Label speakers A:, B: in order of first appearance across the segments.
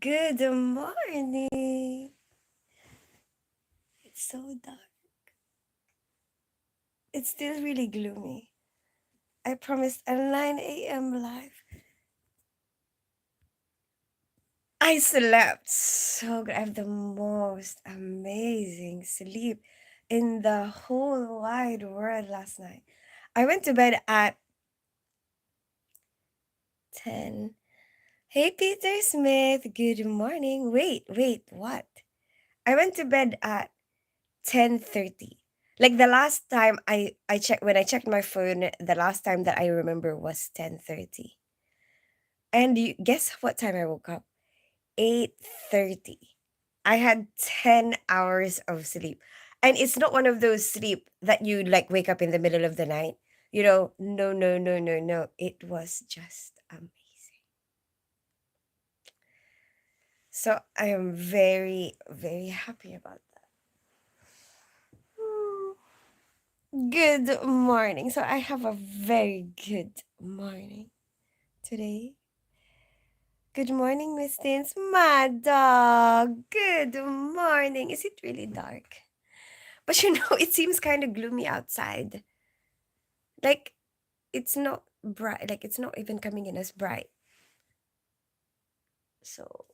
A: Good morning. It's so dark. It's still really gloomy. I promised a 9 a.m. live. I slept so good. I have the most amazing sleep in the whole wide world last night. I went to bed at 10. Hey, Peter Smith. Good morning. Wait, what? I went to bed at 10:30. Like the last time I checked when I checked my phone, the last time that I remember was 10:30. And you guess what time I woke up? 8:30. I had 10 hours of sleep. And it's not one of those sleep that you like wake up in the middle of the night. No, no, no, no, no. It was just amazing. So I am very, very happy about that. Good morning. So I have a very good morning today. Good morning, Miss Tins. My dog. Good morning. Is it really dark? But it seems kind of gloomy outside. Like it's not bright. Like it's not even coming in as bright. So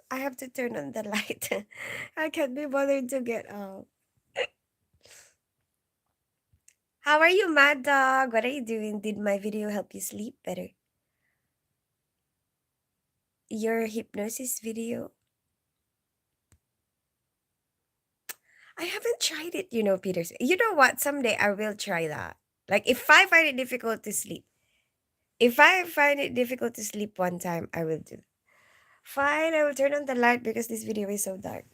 A: I have to turn on the light. I can't be bothered to get out. How are you, Mad Dog? What are you doing? Did my video help you sleep better? Your hypnosis video? I haven't tried it, Peters. You know what? Someday I will try that. Like if I find it difficult to sleep, if I find it difficult to sleep one time, I will do. Fine, I will turn on the light because this video is so dark.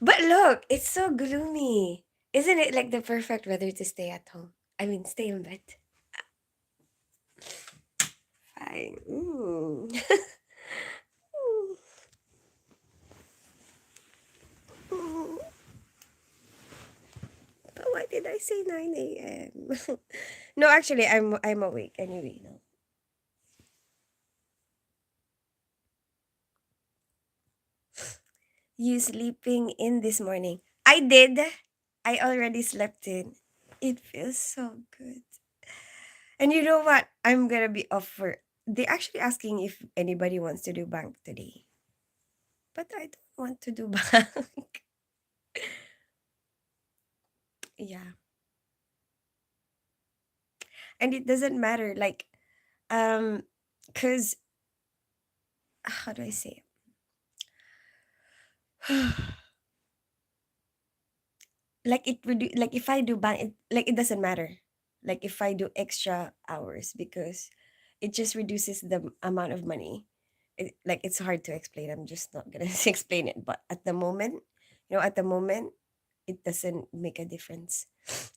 A: But look, it's so gloomy. Isn't it like the perfect weather to stay at home? I mean, stay in bed. Fine. But why did I say 9 a.m.? No, actually, I'm awake anyway. No. You sleeping in this morning? I did. I already slept in. It feels so good. And you know what? I'm gonna be off for. They're actually asking if anybody wants to do bank today, but I don't want to do bank. Yeah, and it doesn't matter. Cause how do I say it? Like if I do bank, it doesn't matter. Like if I do extra hours because it just reduces the amount of money. It's hard to explain. I'm just not gonna explain it. But at the moment, it doesn't make a difference.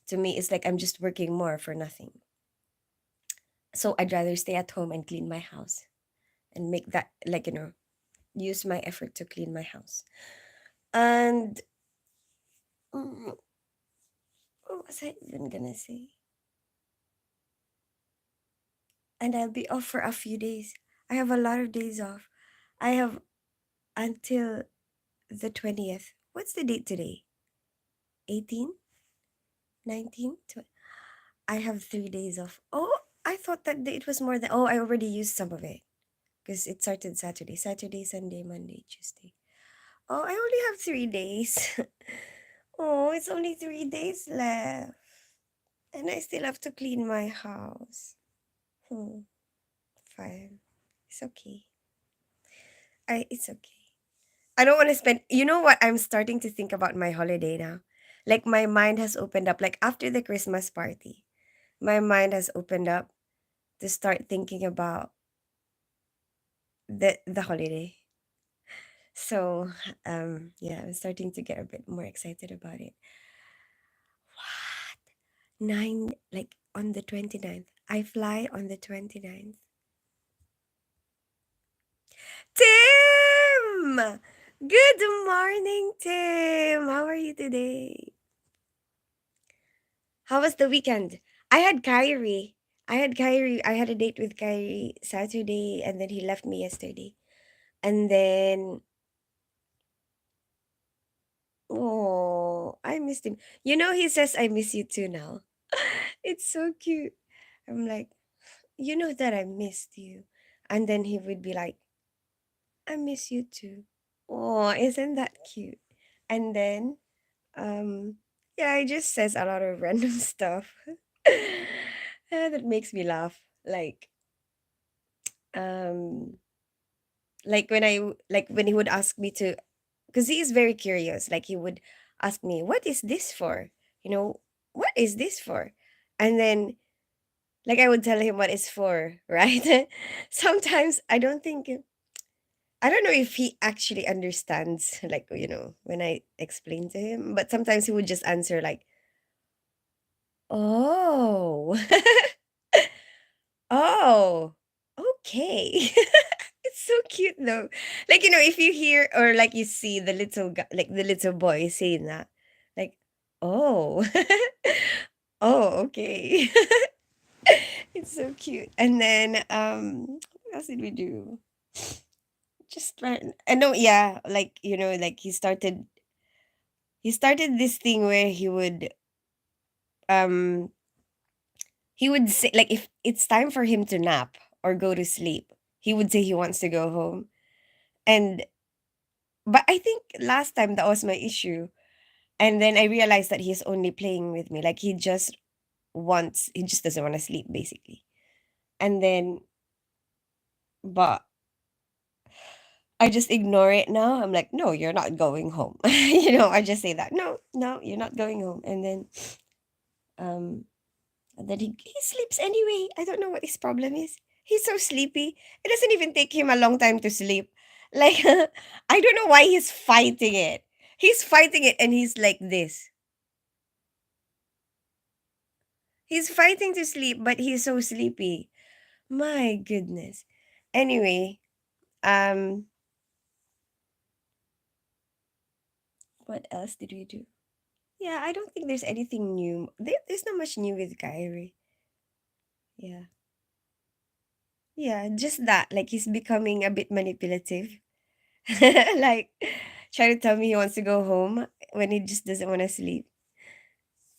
A: To me, it's like I'm just working more for nothing. So I'd rather stay at home and clean my house and make that use my effort to clean my house. And mm, what was I even gonna say? And I'll be off for a few days. I have a lot of days off. I have until the 20th. What's the date today? 18, 19, 20. I have 3 days off. Oh, I thought that it was more than. Oh, I already used some of it because it started Saturday. Saturday, Sunday, Monday, Tuesday. Oh, I only have 3 days. Oh, it's only 3 days left. And I still have to clean my house. Hmm, fine. It's okay. It's okay. I don't want to spend. You know what? I'm starting to think about my holiday now. Like my mind has opened up. Like after the Christmas party, my mind has opened up to start thinking about the holiday. So, yeah, I'm starting to get a bit more excited about it. What? Like on the 29th. I fly on the 29th. Tim! Good morning, Tim. How are you today? How was the weekend? I had Kyrie. I had a date with Kyrie Saturday, and then he left me yesterday. And then, oh, I missed him. You know, he says, I miss you too now. It's so cute. I'm like, you know that I missed you. And then he would be like, I miss you too. Oh, isn't that cute? And then, um, yeah, he just says a lot of random stuff. That makes me laugh. Um, like when he would ask me to, because he is very curious. Like he would ask me, "What is this for?" You know, what is this for? And then, like I would tell him what it's for, right? Sometimes I don't know if he actually understands, like, when I explain to him, but sometimes he would just answer like, "Oh, oh, okay." It's so cute though. Like, if you hear or like you see the little like the little boy saying that, like, "Oh, oh, okay." It's so cute. And then, what else did we do? Just trying. I know, yeah, like like he started this thing where um he would say, like, if it's time for him to nap or go to sleep, he would say he wants to go home. And but I think last time that was my issue. And then I realized that he's only playing with me. Like he just doesn't want to sleep basically. And then but I just ignore it now. I'm like, no, you're not going home. I just say that. No, no, you're not going home. Um and then he sleeps anyway. I don't know what his problem is. He's so sleepy. It doesn't even take him a long time to sleep. Like I don't know why he's fighting it. He's fighting it and he's like this. He's fighting to sleep, but he's so sleepy. My goodness. Anyway, um, what else did we do? Yeah, I don't think there's anything new. There's not much new with Kyrie. Yeah. Yeah, just that. Like he's becoming a bit manipulative. Like trying to tell me he wants to go home when he just doesn't want to sleep.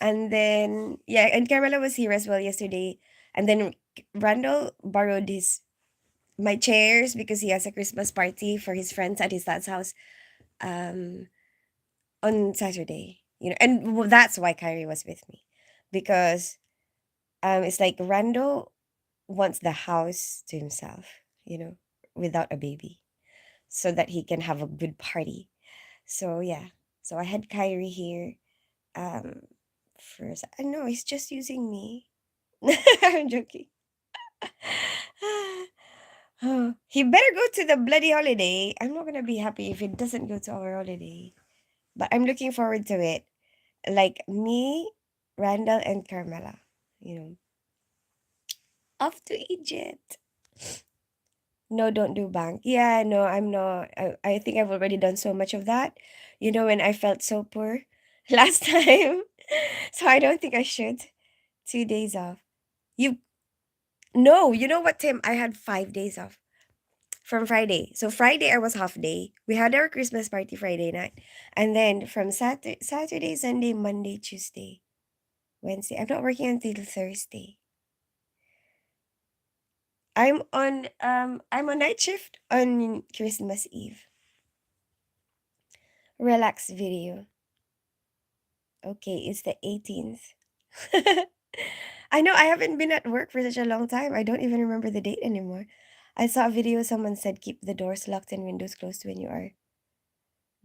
A: And then yeah, and Carmela was here as well yesterday. And then Randall borrowed his my chairs because he has a Christmas party for his friends at his dad's house. Um on Saturday, and that's why Kyrie was with me, because it's like Rando wants the house to himself, without a baby, so that he can have a good party. So yeah, so I had Kyrie here. First, I know he's just using me. I'm joking. Oh, he better go to the bloody holiday. I'm not gonna be happy if he doesn't go to our holiday, but I'm looking forward to it. Like me, Randall, and Carmela, you know, off to Egypt. No, don't do bank. Yeah, no, I'm not. I think I've already done so much of that. When I felt so poor last time. So I don't think I should. 2 days off. You No, you know what, Tim? I had 5 days off from Friday. So Friday I was half day. We had our Christmas party Friday night. And then from Saturday, Sunday, Monday, Tuesday, Wednesday. I'm not working until Thursday. I'm on night shift on Christmas Eve. Relax video. Okay, it's the 18th. I know I haven't been at work for such a long time. I don't even remember the date anymore. I saw a video someone said keep the doors locked and windows closed when you are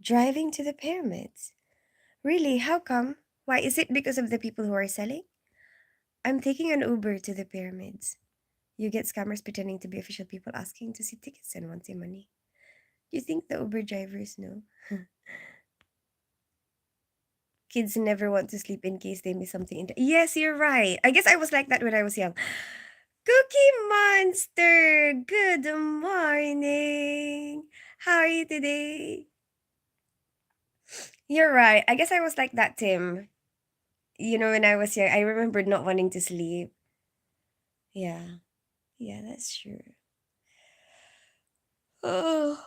A: driving to the pyramids. Really? How come? Why is it because of the people who are selling? I'm taking an Uber to the pyramids. You get scammers pretending to be official people asking to see tickets and wanting money. Do you think the Uber drivers know? Kids never want to sleep in case they miss something. Yes, you're right. I guess I was like that when I was young. Cookie Monster, good morning. How are you today? You're right. I guess I was like that, Tim. When I was young, I remember not wanting to sleep. Yeah. Yeah, that's true. Oh.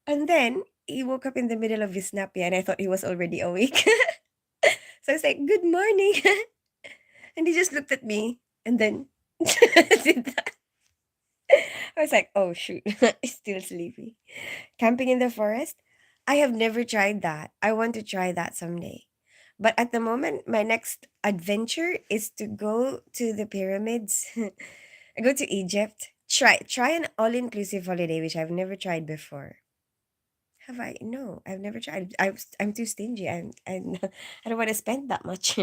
A: And then he woke up in the middle of his nap, yeah, and I thought he was already awake. So I was like, "Good morning." And he just looked at me and then did that. I was like, "Oh shoot, he's still sleepy." Camping in the forest? I have never tried that. I want to try that someday. But at the moment, my next adventure is to go to the pyramids. I go to Egypt. Try an all-inclusive holiday, which I've never tried before. Have I? No, I've never tried. I'm too stingy. I don't want to spend that much.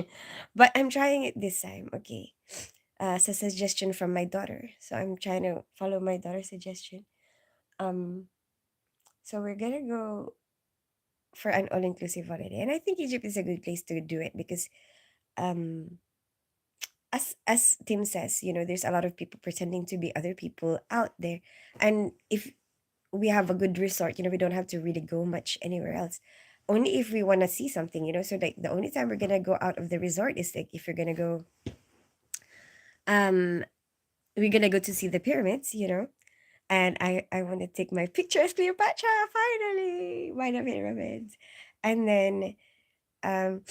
A: But I'm trying it this time. Okay. It's a suggestion from my daughter. So I'm trying to follow my daughter's suggestion. Um, so we're gonna go for an all-inclusive holiday. And I think Egypt is a good place to do it because um as Tim says, there's a lot of people pretending to be other people out there. And if we have a good resort, we don't have to really go much anywhere else. Only if we want to see something, so like the only time we're gonna go out of the resort is like if you're gonna go um we're gonna go to see the pyramids, and I want to take my picture as Cleopatra finally by the pyramids. And then um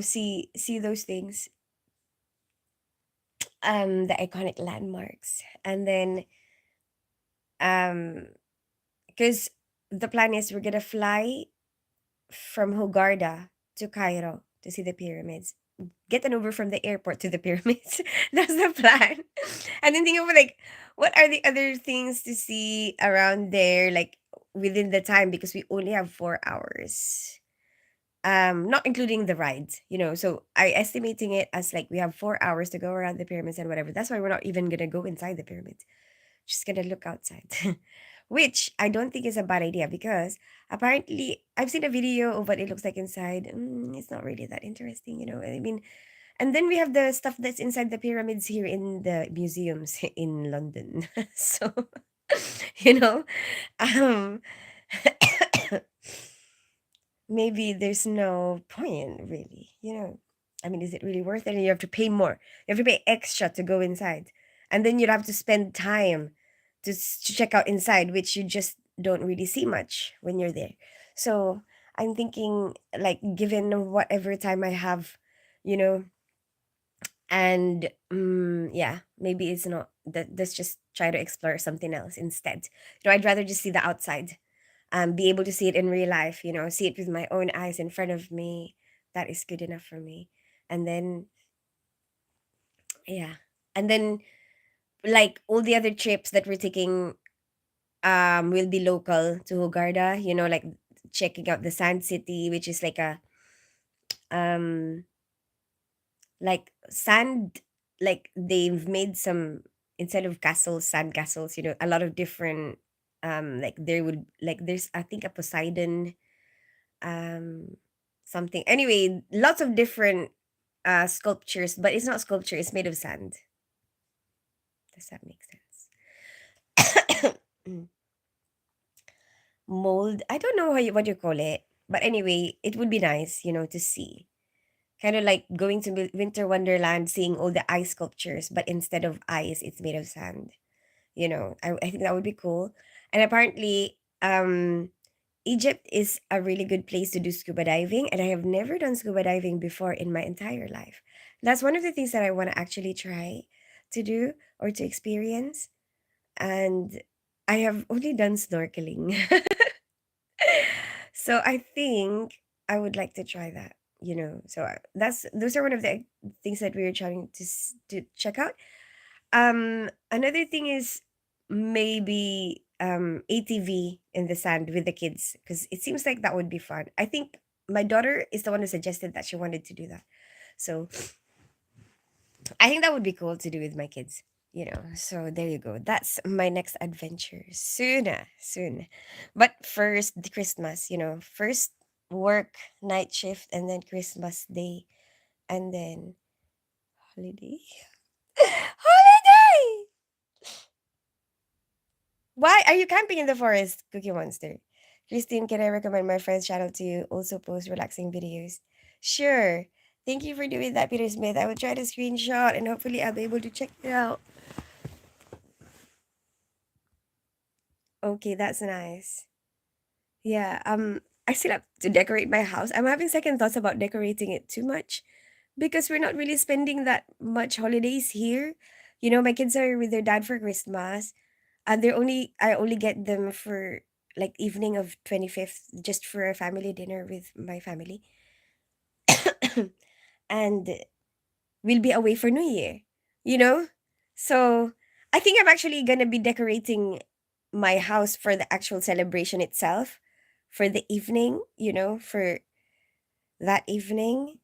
A: see those things, the iconic landmarks. And then um because the plan is we're gonna fly from Hurghada to Cairo to see the pyramids, get an Uber from the airport to the pyramids. That's the plan. And then think of like what are the other things to see around there, like within the time, because we only have 4 hours, not including the rides, so I estimating it as like we have 4 hours to go around the pyramids and whatever. That's why we're not even gonna go inside the pyramids, just gonna look outside. Which I don't think is a bad idea because apparently I've seen a video of what it looks like inside. It's not really that interesting, I mean. And then we have the stuff that's inside the pyramids here in the museums in London. So you know um maybe there's no point really, I mean, is it really worth it? And you have to pay more, you have to pay extra to go inside, and then you'd have to spend time to check out inside, which you just don't really see much when you're there. So I'm thinking, like, given whatever time I have, you know and yeah, maybe it's not that, let's just try to explore something else instead. I'd rather just see the outside, be able to see it in real life, see it with my own eyes in front of me. That is good enough for me. And then, yeah. And then, like, all the other trips that we're taking will be local to Hogarda, like checking out the Sand City, which is um like sand, like they've made some, instead of castles, sand castles, a lot of different, like there would, like, there's, I think, a Poseidon, um something, anyway, lots of different sculptures, but it's not sculpture, it's made of sand. Does that make sense? Mm. Mold, I don't know what you call it, but anyway, it would be nice, to see, kind of like going to Winter Wonderland, seeing all the ice sculptures, but instead of ice it's made of sand. I think that would be cool. And apparently, Egypt is a really good place to do scuba diving, and I have never done scuba diving before in my entire life. That's one of the things that I want to actually try to do or to experience. And I have only done snorkeling. So I think I would like to try that, So that's those are one of the things that we are trying to check out. Another thing is maybe ATV in the sand with the kids, because it seems like that would be fun. I think my daughter is the one who suggested that she wanted to do that. So I think that would be cool to do with my kids. So there you go. That's my next adventure soon, soon. But first, the Christmas. First work night shift, and then Christmas day, and then holiday. Holiday. Why are you camping in the forest, Cookie Monster? Christine, can I recommend my friend's channel to you? Also post relaxing videos. Sure. Thank you for doing that, Peter Smith. I will try to screenshot and hopefully I'll be able to check it out. Okay, that's nice. Yeah, I still have to decorate my house. I'm having second thoughts about decorating it too much because we're not really spending that much holidays here. You know, my kids are with their dad for Christmas, and I only get them for like evening of 25th just for a family dinner with my family. And we'll be away for New Year, you know? So I think I'm actually gonna be decorating my house for the actual celebration itself, for the evening, for that evening.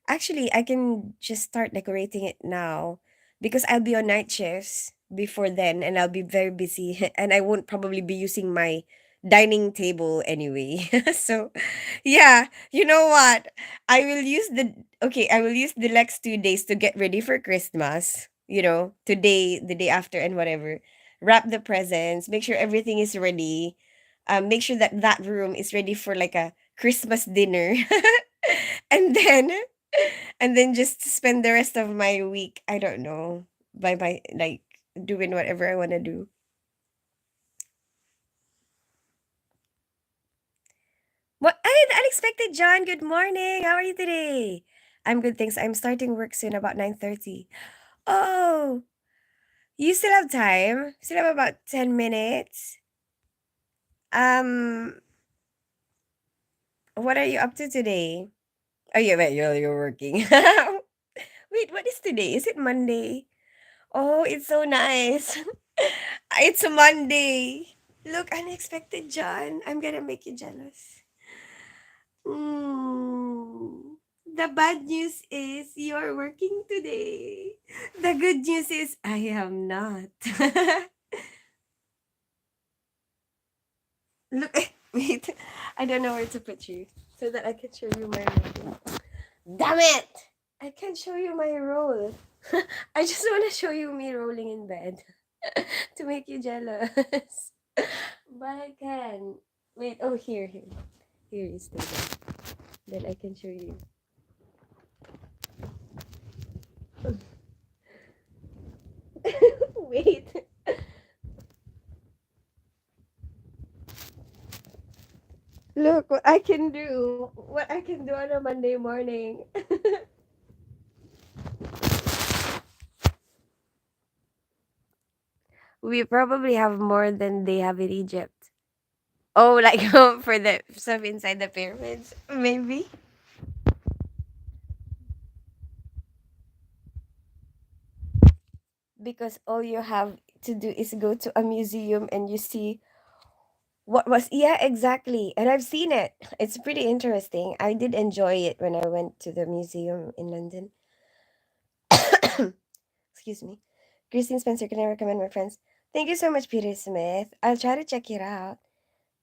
A: Actually, I can just start decorating it now because I'll be on night shifts before then and I'll be very busy and I won't probably be using my dining table anyway. So, yeah, you know what? I will use the next 2 days to get ready for Christmas, today, the day after and whatever. Wrap the presents, make sure everything is ready. Make sure that that room is ready for like a Christmas dinner. And then just spend the rest of my week, I don't know, by like doing whatever I want to do. What? Hey, the unexpected John, good morning. How are you today? I'm good, thanks. I'm starting work soon about 9:30. Oh, you still have time? Still have about 10 minutes. Um, what are you up to today? Oh, yeah, wait, you're working. Wait, what is today? Is it Monday? Oh, it's so nice. It's a Monday. Look, unexpected, John. I'm gonna make you jealous. Mm. The bad news is you're working today. The good news is I am not. Look, wait. I don't know where to put you so that I can show you my roll. Damn it! I can't show you my roll. I just want to show you me rolling in bed to make you jealous. But I can. Wait, oh, here, here. Here is the bed. Then I can show you. Wait. Look what I can do. What I can do on a Monday morning. We probably have more than they have in Egypt. Oh, like for the stuff inside the pyramids, maybe. Because all you have to do is go to a museum and you see what was, yeah, exactly. And I've seen it. It's pretty interesting. I did enjoy it when I went to the museum in London. Excuse me. Christine Spencer, can I recommend my friends? Thank you so much, Peter Smith. I'll try to check it out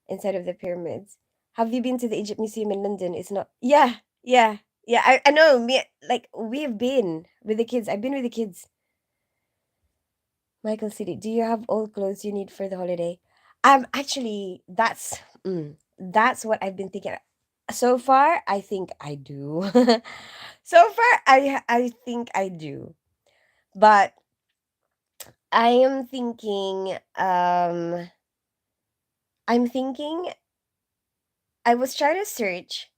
A: inside of the pyramids. Have you been to the Egypt Museum in London? It's not. Yeah, yeah, yeah. I know. Me, like we've been with the kids. I've been with the kids. Michael City, do you have all clothes you need for the holiday? Actually, that's what I've been thinking. So far, I think I do. So far, I think I do. But I am thinking, I'm thinking I was trying to search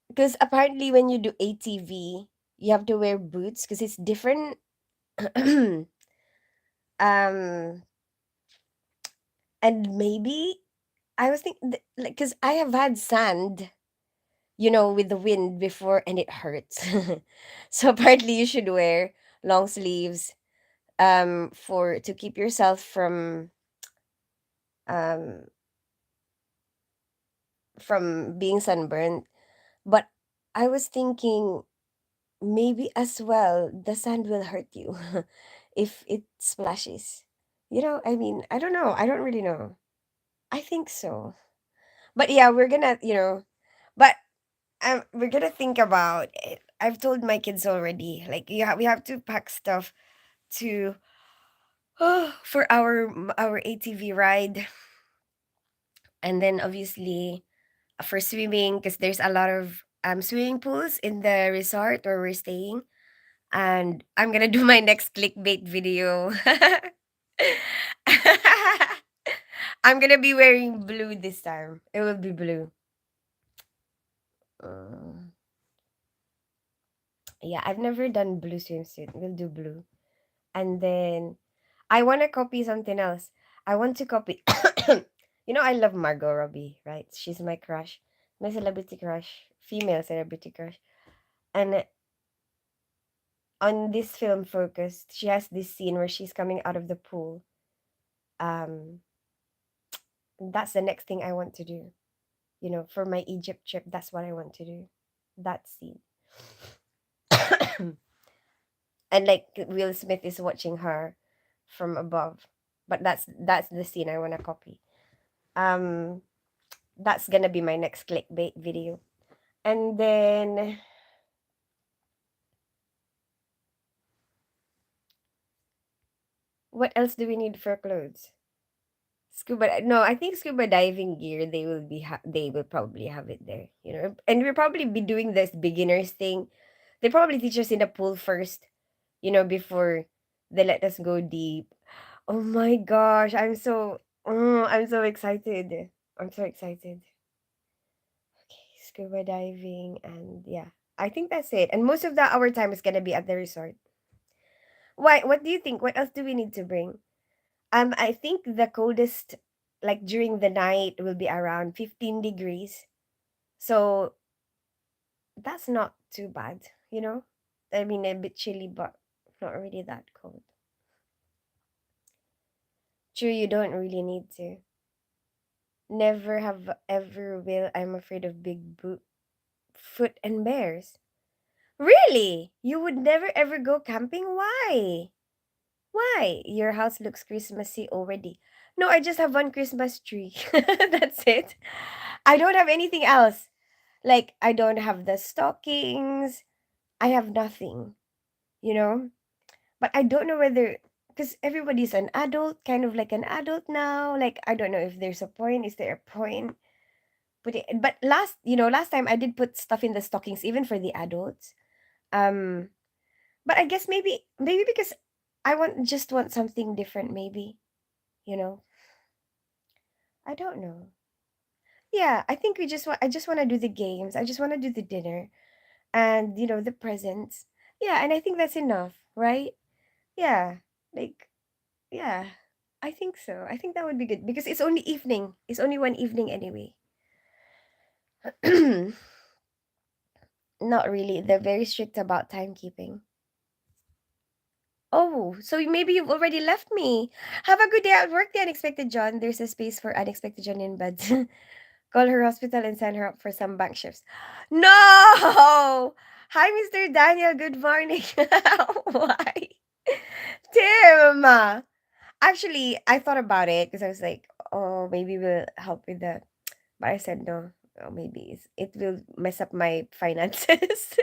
A: because apparently when you do ATV, you have to wear boots because it's different. um, and maybe I was thinking, like, because I have had sand, with the wind before, and it hurts. So apparently, you should wear long sleeves, for to keep yourself um from being sunburned. But I was thinking maybe as well the sand will hurt you if it splashes. I mean, I don't know. I don't really know. I think so. But yeah, we're gonna, but we're gonna think about it. I've told my kids already. Like, we have to pack stuff to for our ATV ride, and then obviously for swimming because there's a lot of swimming pools in the resort where we're staying, and I'm gonna do my next clickbait video. I'm gonna be wearing blue this time. It will be blue. Uh, yeah, I've never done blue swimsuit. We'll do blue. And then I want to copy something else. I want to copy. I love Margot Robbie, right? She's my crush, my celebrity crush, female celebrity crush. And on this film Focused, she has this scene where she's coming out of the pool. Um, that's the next thing I want to do. For my Egypt trip, that's what I want to do. That scene. And like Will Smith is watching her from above. But that's the scene I want to copy. Um that's gonna be my next clickbait video. And then what else do we need for clothes? Scuba no, I think scuba diving gear they will probably have it there, and we'll probably be doing this beginners thing. They probably teach us in the pool first, before they let us go deep. Oh my gosh, I'm so excited. I'm so excited. Okay, scuba diving, and yeah. I think that's it. And most of our time is gonna be at the resort. Why? What do you think? What else do we need to bring? I think the coldest, like during the night, will be around 15 degrees. So that's not too bad, you know. I mean, a bit chilly, but not really that cold. True, you don't really need to. Never have ever will. I'm afraid of big foot and bears. Really? You would never ever go camping? Why? Why? Your house looks Christmassy already. No, I just have one Christmas tree. That's it. I don't have anything else. Like, I don't have the stockings. I have nothing, you know? But I don't know whether, because everybody's an adult, kind of like an adult now. Like, I don't know if there's a point. Is there a point? But last time I did put stuff in the stockings, even for the adults. Um, but I guess maybe because I just want something different, maybe, you know. I don't know. Yeah, I think I just want to do the games. I just want to do the dinner and, the presents. Yeah, and I think that's enough, right? Yeah. Like, yeah. I think so. I think that would be good because it's only evening. It's only one evening anyway. Not really. They're very strict about timekeeping. Oh, so maybe you've already left me. Have a good day at work, the unexpected John. There's a space for unexpected John in bed. Call her hospital and send her up for some bank shifts. No! Hi, Mr. Daniel. Good morning. Why? Tim! Actually, I thought about it because I was like, oh, maybe we'll help with that. But I said no. Oh, maybe it will mess up my finances.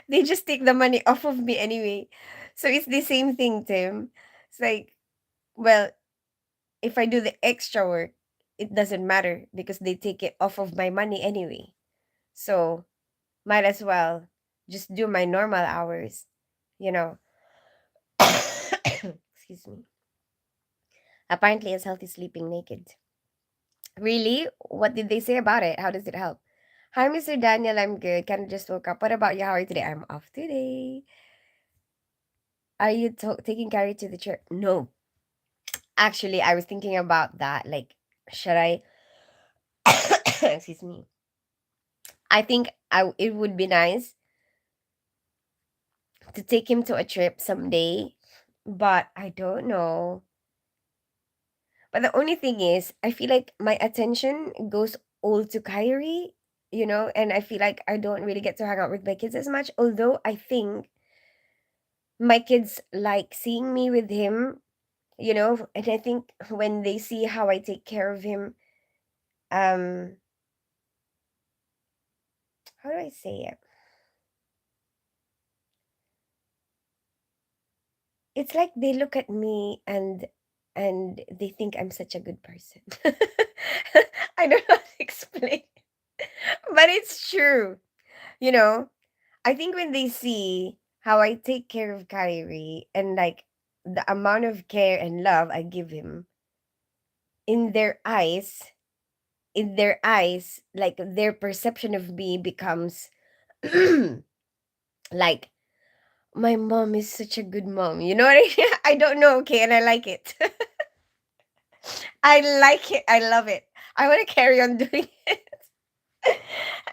A: They just take the money off of me anyway. So it's the same thing, Tim. It's like, well, if I do the extra work, it doesn't matter because they take it off of my money anyway. So might as well just do my normal hours, you know. Excuse me. Apparently, it's healthy sleeping naked. Really? What did they say about it? How does it help? Hi, Mr. Daniel. I'm good. Kind of just woke up. What about you? How are you today? I'm off today. Are you taking Carrie to the church? No. Actually, I was thinking about that. Like, should I? Excuse me. I think it would be nice to take him to a trip someday, but I don't know. But the only thing is, I feel like my attention goes all to Kyrie, and I feel like I don't really get to hang out with my kids as much. Although I think my kids like seeing me with him, and I think when they see how I take care of him, um, how do I say it? It's like they look at me and they think I'm such a good person. I don't know how to explain, but it's true. You know, I think when they see how I take care of Kyrie and like the amount of care and love I give him, in their eyes, like their perception of me becomes like my mom is such a good mom. You know what I mean? I don't know, okay, and I like it. I like it. I love it. I want to carry on doing it.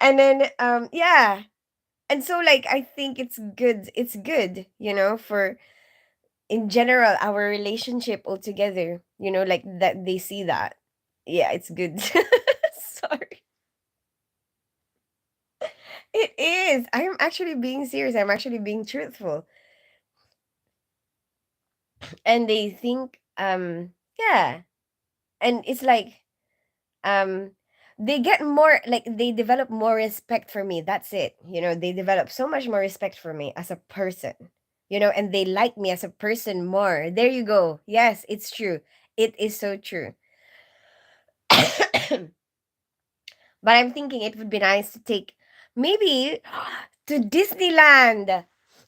A: And then yeah. And so like I think it's good, for in general our relationship altogether, like that they see that. Yeah, it's good. Sorry. It is. I'm actually being serious. I'm actually being truthful. And they think yeah. And it's like um they get more, like they develop more respect for me. That's it. They develop so much more respect for me as a person. And they like me as a person more. There you go. Yes, it's true. It is so true. But I'm thinking it would be nice to take maybe to Disneyland.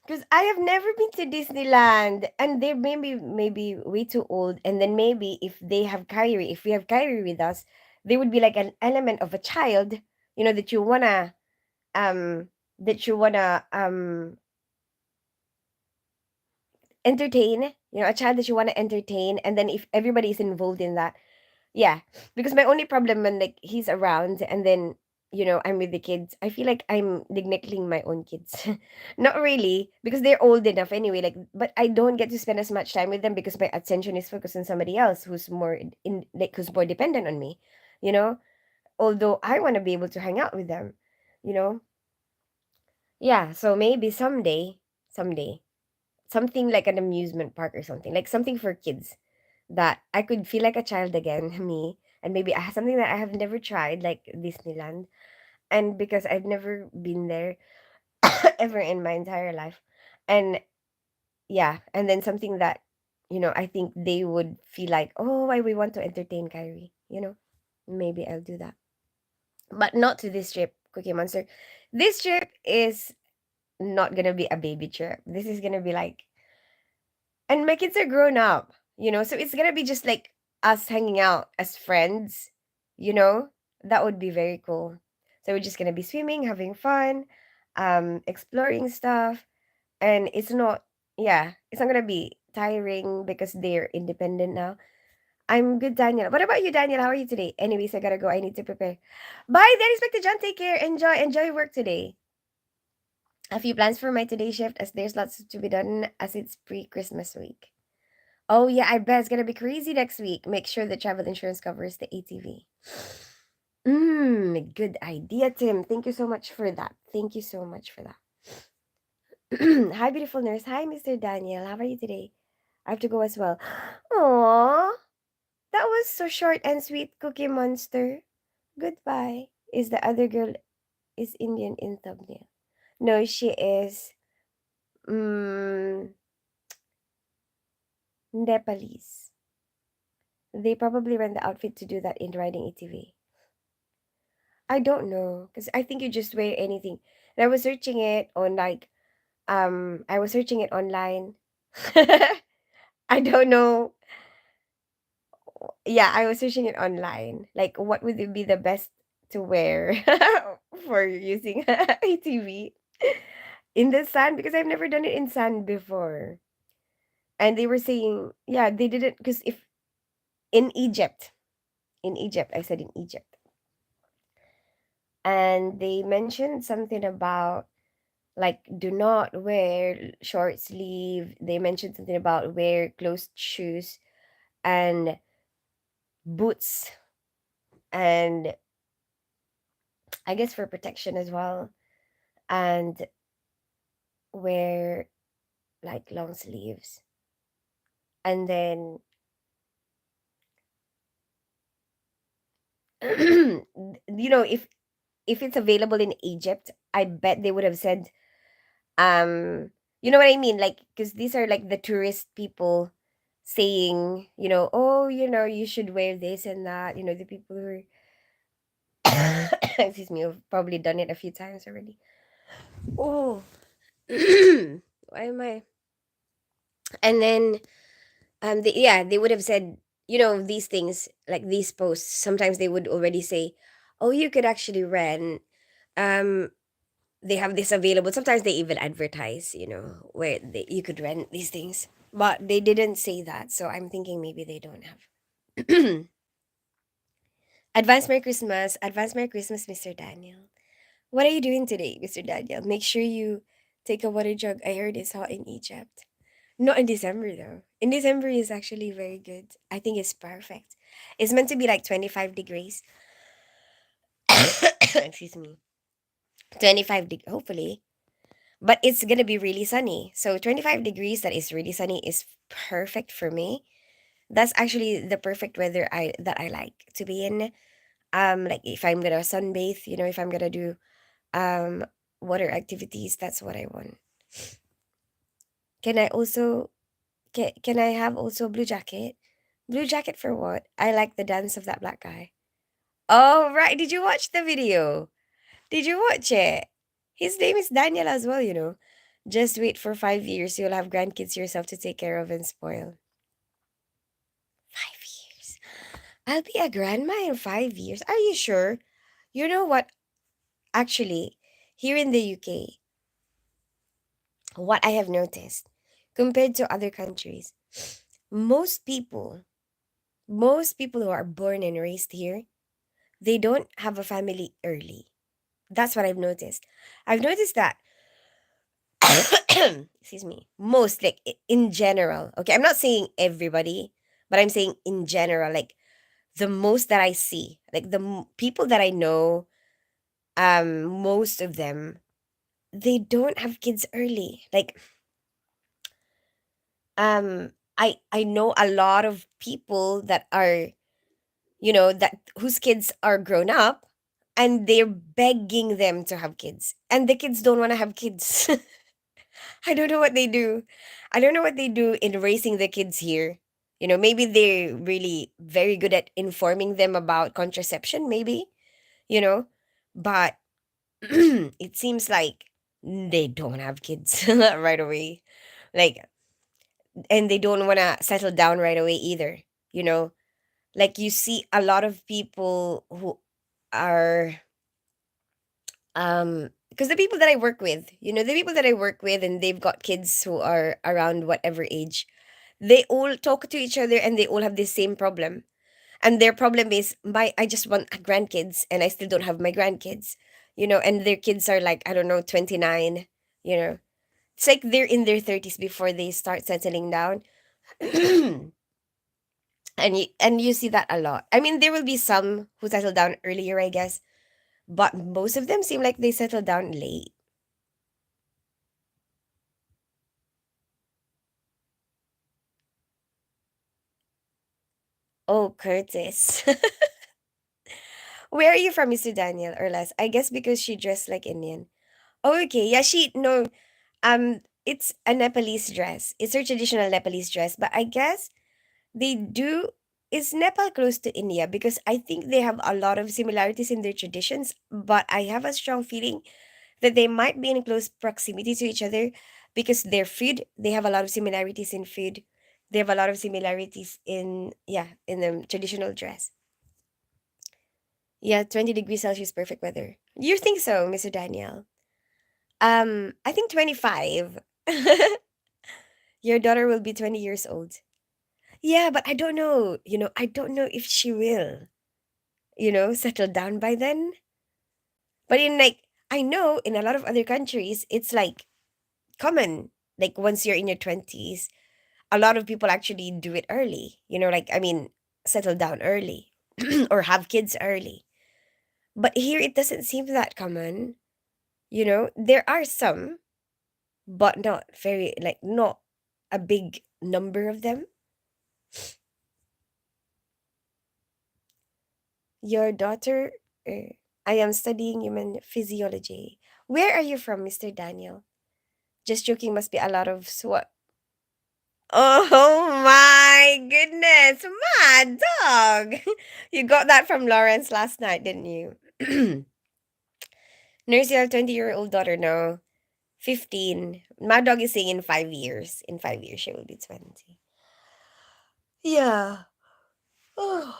A: Because I have never been to Disneyland, and they're maybe way too old. And then maybe if we have Kyrie with us, they would be like an element of a child, that you wanna um entertain, a child that you wanna entertain, and then if everybody is involved in that. Yeah, because my only problem when like he's around and then I'm with the kids, I feel like I'm neglecting my own kids. Not really, because they're old enough anyway. Like, but I don't get to spend as much time with them because my attention is focused on somebody else who's more like who's more dependent on me. You know, although I want to be able to hang out with them. You know, yeah. So maybe someday, something like an amusement park or something, like something for kids that I could feel like a child again, me, and maybe I have something that I have never tried, like Disneyland, and because I've never been there ever in my entire life, and yeah, and then something that I think they would feel like, oh, why we want to entertain Kyrie, maybe I'll do that, but not to this trip, Cookie Monster. This trip is not gonna be a baby trip. This is gonna be like, and my kids are grown up, so it's gonna be just like us hanging out as friends, you know? That would be very cool. So we're just gonna be swimming, having fun, exploring stuff, and it's not gonna be tiring because they're independent now. I'm good, Daniel. What about you, Daniel? How are you today? Anyways, I gotta go. I need to prepare. Bye, then expect John. Take care. Enjoy work today. A few plans for my today shift as there's lots to be done as it's pre-Christmas week. Oh yeah, I bet it's gonna be crazy next week. Make sure the travel insurance covers the ATV. Good idea, Tim. Thank you so much for that. Thank you so much for that. Hi, beautiful nurse. Hi, Mr. Daniel. How are you today? I have to go as well. Aww, that was so short and sweet, Cookie Monster. Goodbye. Is the other girl is Indian in thumbnail? No, she is mm, Nepalese. They probably rent the outfit to do that in riding ATV. I don't know, because I think you just wear anything. And I was searching it on like I was searching it online. I don't know. Yeah, I was searching it online. Like what would it be the best to wear for using ATV in the sun, because I've never done it in sun before. And they were saying, yeah, they didn't, because if in Egypt, I said in Egypt. And they mentioned something about like do not wear short sleeve. They mentioned something about wear closed shoes and boots, and I guess for protection as well, and wear like long sleeves. And then if it's available in Egypt, I bet they would have said you know what I mean, like because these are like the tourist people saying, oh, you should wear this and that, the people who are excuse me, have probably done it a few times already. Oh, why am I? And then, yeah, they would have said, these things like these posts. Sometimes they would already say, "Oh, you could actually rent. Um, they have this available." Sometimes they even advertise, where you could rent these things, but they didn't say that. So I'm thinking maybe they don't have. Advance Merry Christmas, Mr. Daniel. What are you doing today, Mr. Daniel? Make sure you take a water jug. I heard it's hot in Egypt. Not in December though. In December is actually very good. I think it's perfect. It's meant to be like 25 degrees. Excuse me. hopefully. But it's going to be really sunny. So 25 degrees that is really sunny is perfect for me. That's actually the perfect weather I like to be in. Like if I'm going to sunbathe, if I'm going to do um water activities, that's what I want. Can I also can I have also a blue jacket? Blue jacket for what? I like the dance of that black guy. Oh, right. Did you watch the video? Did you watch it? His name is Daniel as well, you know. Just wait for 5 years. You'll have grandkids yourself to take care of and spoil. 5 years. I'll be a grandma in 5 years. Are you sure? You know what? Actually, here in the UK, what I have noticed compared to other countries, most people, most people who are born and raised here, they don't have a family early. That's what I've noticed. I've noticed that excuse me, most like in general. Okay, I'm not saying everybody, but I'm saying in general, like the most that I see, like people that I know, most of them they don't have kids early. Like I know a lot of people that are, that whose kids are grown up and they're begging them to have kids and the kids don't want to have kids. I don't know what they do. I don't know what they do in raising the kids here. Maybe they're really very good at informing them about contraception, maybe, you know, but it seems like they don't have kids right away. Like, and they don't want to settle down right away either, you know? Like, you see a lot of people who are, because the people that I work with, the people that I work with, and they've got kids who are around whatever age, they all talk to each other and they all have the same problem. And their problem is my I just want grandkids and I still don't have my grandkids. And their kids are like, I don't know, 29, you know. It's like they're in their 30s before they start settling down. and you see that a lot. I mean, there will be some who settle down earlier, I guess, but most of them seem like they settle down late. Oh, Curtis. Where are you from, Mr. Daniel or less? I guess because she dressed like Indian. Oh, okay. Yeah, no, it's a Nepalese dress. It's her traditional Nepalese dress, but I guess they do is Nepal close to India because I think they have a lot of similarities in their traditions, but I have a strong feeling that they might be in close proximity to each other because their food, they have a lot of similarities in food. They have a lot of similarities in, yeah, in the traditional dress. Yeah, 20 degrees Celsius, perfect weather. You think so, Mr. Daniel? I think 25. Your daughter will be 20 years old. Yeah, but I don't know. I don't know if she will, settle down by then. But I know in a lot of other countries, it's like common. Like once you're in your 20s, a lot of people actually do it early. Like, I mean, settle down early or have kids early. But here it doesn't seem that common. There are some, but not very, like, not a big number of them. Your daughter, I am studying human physiology. Where are you from, Mr. Daniel? Just joking, must be a lot of swat. Oh my goodness, mad dog. You got that from Lawrence last night, didn't you? Nurse, you have 20-year-old daughter now. 15. My dog is saying in 5 years. In 5 years, she will be 20. Yeah. Oh.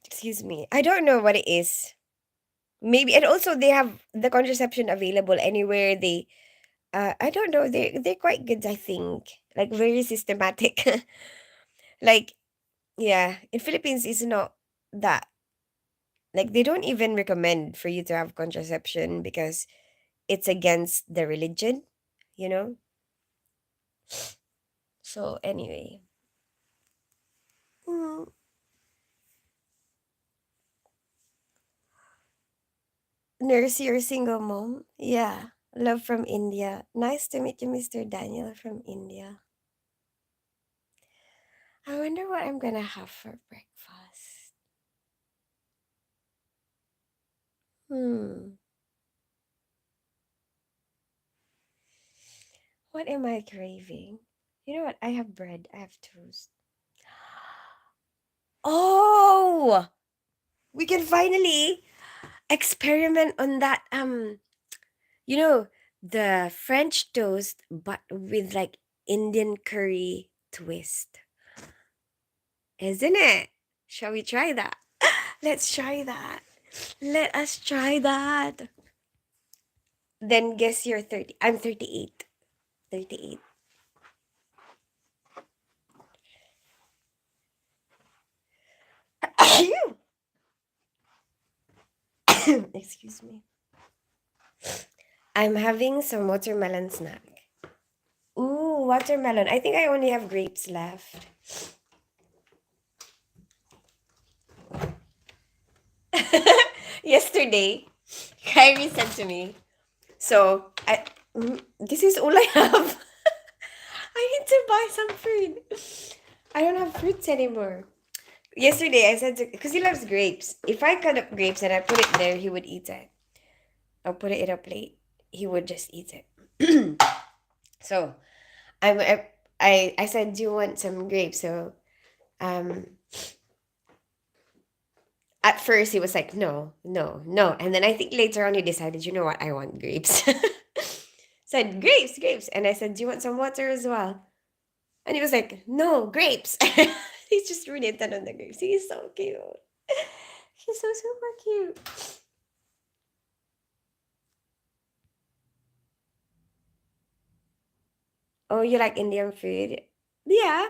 A: Excuse me. I don't know what it is. Maybe, and also they have the contraception available anywhere. I don't know. They're quite good, I think. Like very systematic. Like, yeah, in Philippines it's not that, like, they don't even recommend for you to have contraception because it's against the religion, you know? So anyway. Mm. Nurse, you're a single mom? Yeah. Love from India. Nice to meet you, Mr. Daniel from India. I wonder what I'm gonna have for breakfast. Hmm. What am I craving? You know what? I have bread. I have toast. Oh, we can finally experiment on that. You know, the French toast, but with like Indian curry twist, isn't it? Shall we try that? Let's try that. Let us try that. Then guess you're 30. I'm 38. 38. Excuse me. I'm having some watermelon snack. Ooh, watermelon. I think I only have grapes left. Yesterday, Kyrie said to me, so this is all I have. I need to buy some fruit. I don't have fruits anymore. Yesterday, I said to, because he loves grapes. If I cut up grapes and I put it there, he would eat it. I'll put it in a plate. He would just eat it. So I said, do you want some grapes? So um at first he was like, no, no, no. And then I think later on he decided, you know what, I want grapes. Said grapes, grapes. And I said, do you want some water as well? And he was like, no, grapes. He's just really intent on the grapes. He's so cute. He's so super cute. Oh, you like Indian food? Yeah.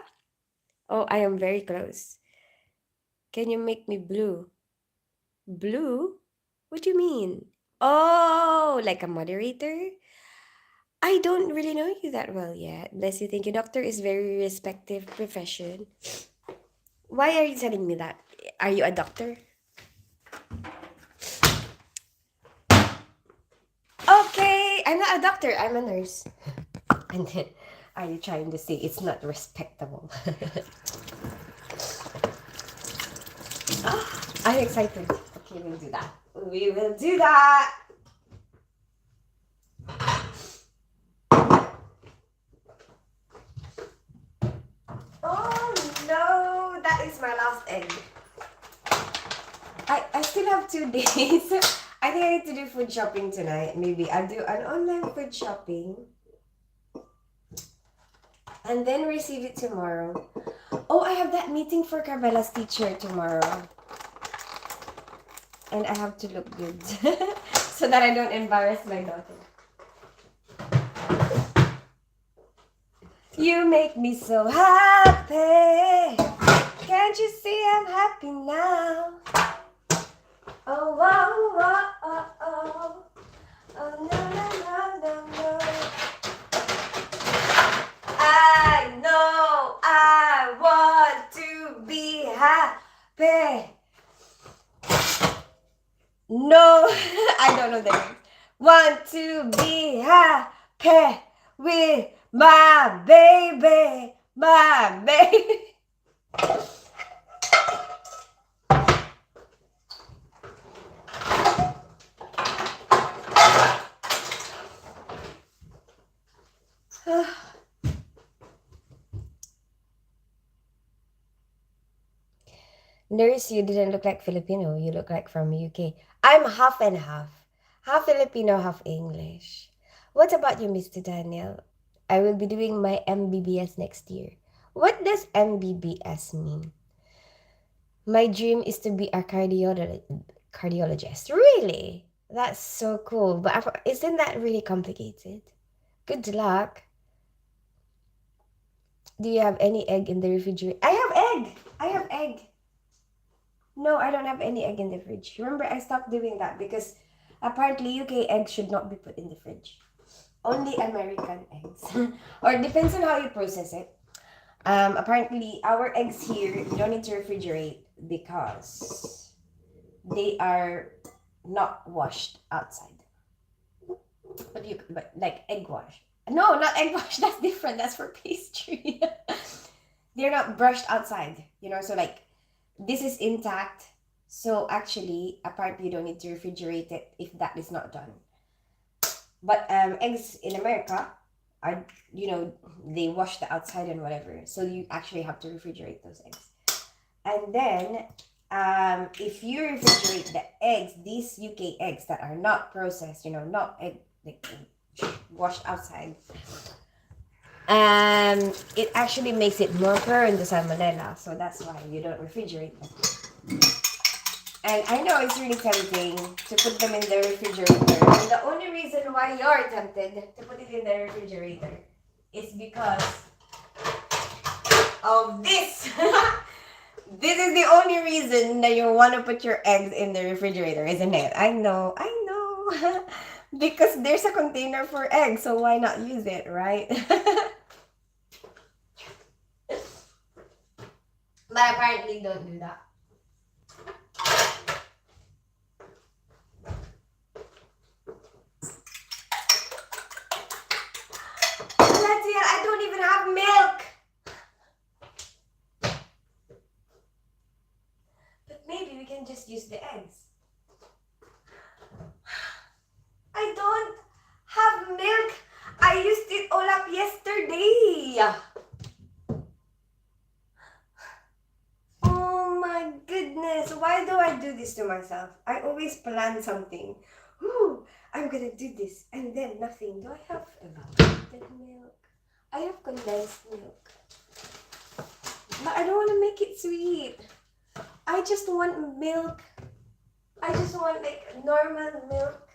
A: Oh, I am very close. Can you make me blue? Blue? What do you mean? Oh, like a moderator? I don't really know you that well yet. Bless you, thank you. Doctor is very respective profession. Why are you telling me that? Are you a doctor? Okay, I'm not a doctor. I'm a nurse. And then, are you trying to say it's not respectable? I'm excited. Okay, we'll do that. We will do that. Oh no, that is my last egg. I still have 2 days. I think I need to do food shopping tonight. Maybe I'll do an online food shopping and then receive it tomorrow. Oh, I have that meeting for Carmela's teacher tomorrow. And I have to look good so that I don't embarrass my daughter. You make me so happy. Can't you see I'm happy now? Oh, oh, oh, oh, oh. Oh, no, no, no, no, no. I know I want to be happy. No, I don't know the name. Want to be happy with my baby, my baby. Nurse, you didn't look like Filipino. You look like from UK. I'm half and half. Half Filipino, half English. What about you, Mr. Daniel? I will be doing my MBBS next year. What does MBBS mean? My dream is to be a cardiologist. Really? That's so cool. But isn't that really complicated? Good luck. Do you have any egg in the refrigerator? I have egg! I have egg. No, I don't have any egg in the fridge. Remember, I stopped doing that because apparently UK eggs should not be put in the fridge. Only American eggs. Or it depends on how you process it. Apparently, our eggs here, you don't need to refrigerate because they are not washed outside. But like egg wash. No, not egg wash. That's different. That's for pastry. They're not brushed outside. So like this is intact. So actually, apparently, you don't need to refrigerate it if that is not done. But eggs in America are, they wash the outside and whatever. So you actually have to refrigerate those eggs. And then if you refrigerate the eggs, these UK eggs that are not processed, not egg like washed outside, it actually makes it more prone to salmonella. So that's why you don't refrigerate them. And I know it's really tempting to put them in the refrigerator. And the only reason why you're tempted to put it in the refrigerator is because of this. This is the only reason that you want to put your eggs in the refrigerator, isn't it? I know. Because there's a container for eggs, so why not use it, right? But apparently don't do that. Latiel, I don't even have milk. But maybe we can just use the eggs. I don't have milk. I used it all up yesterday. Oh my goodness. Why do I do this to myself? I always plan something. Ooh, I'm gonna do this and then nothing. Do I have evaporated milk? I have condensed milk. But I don't want to make it sweet. I just want milk. I just want like normal milk.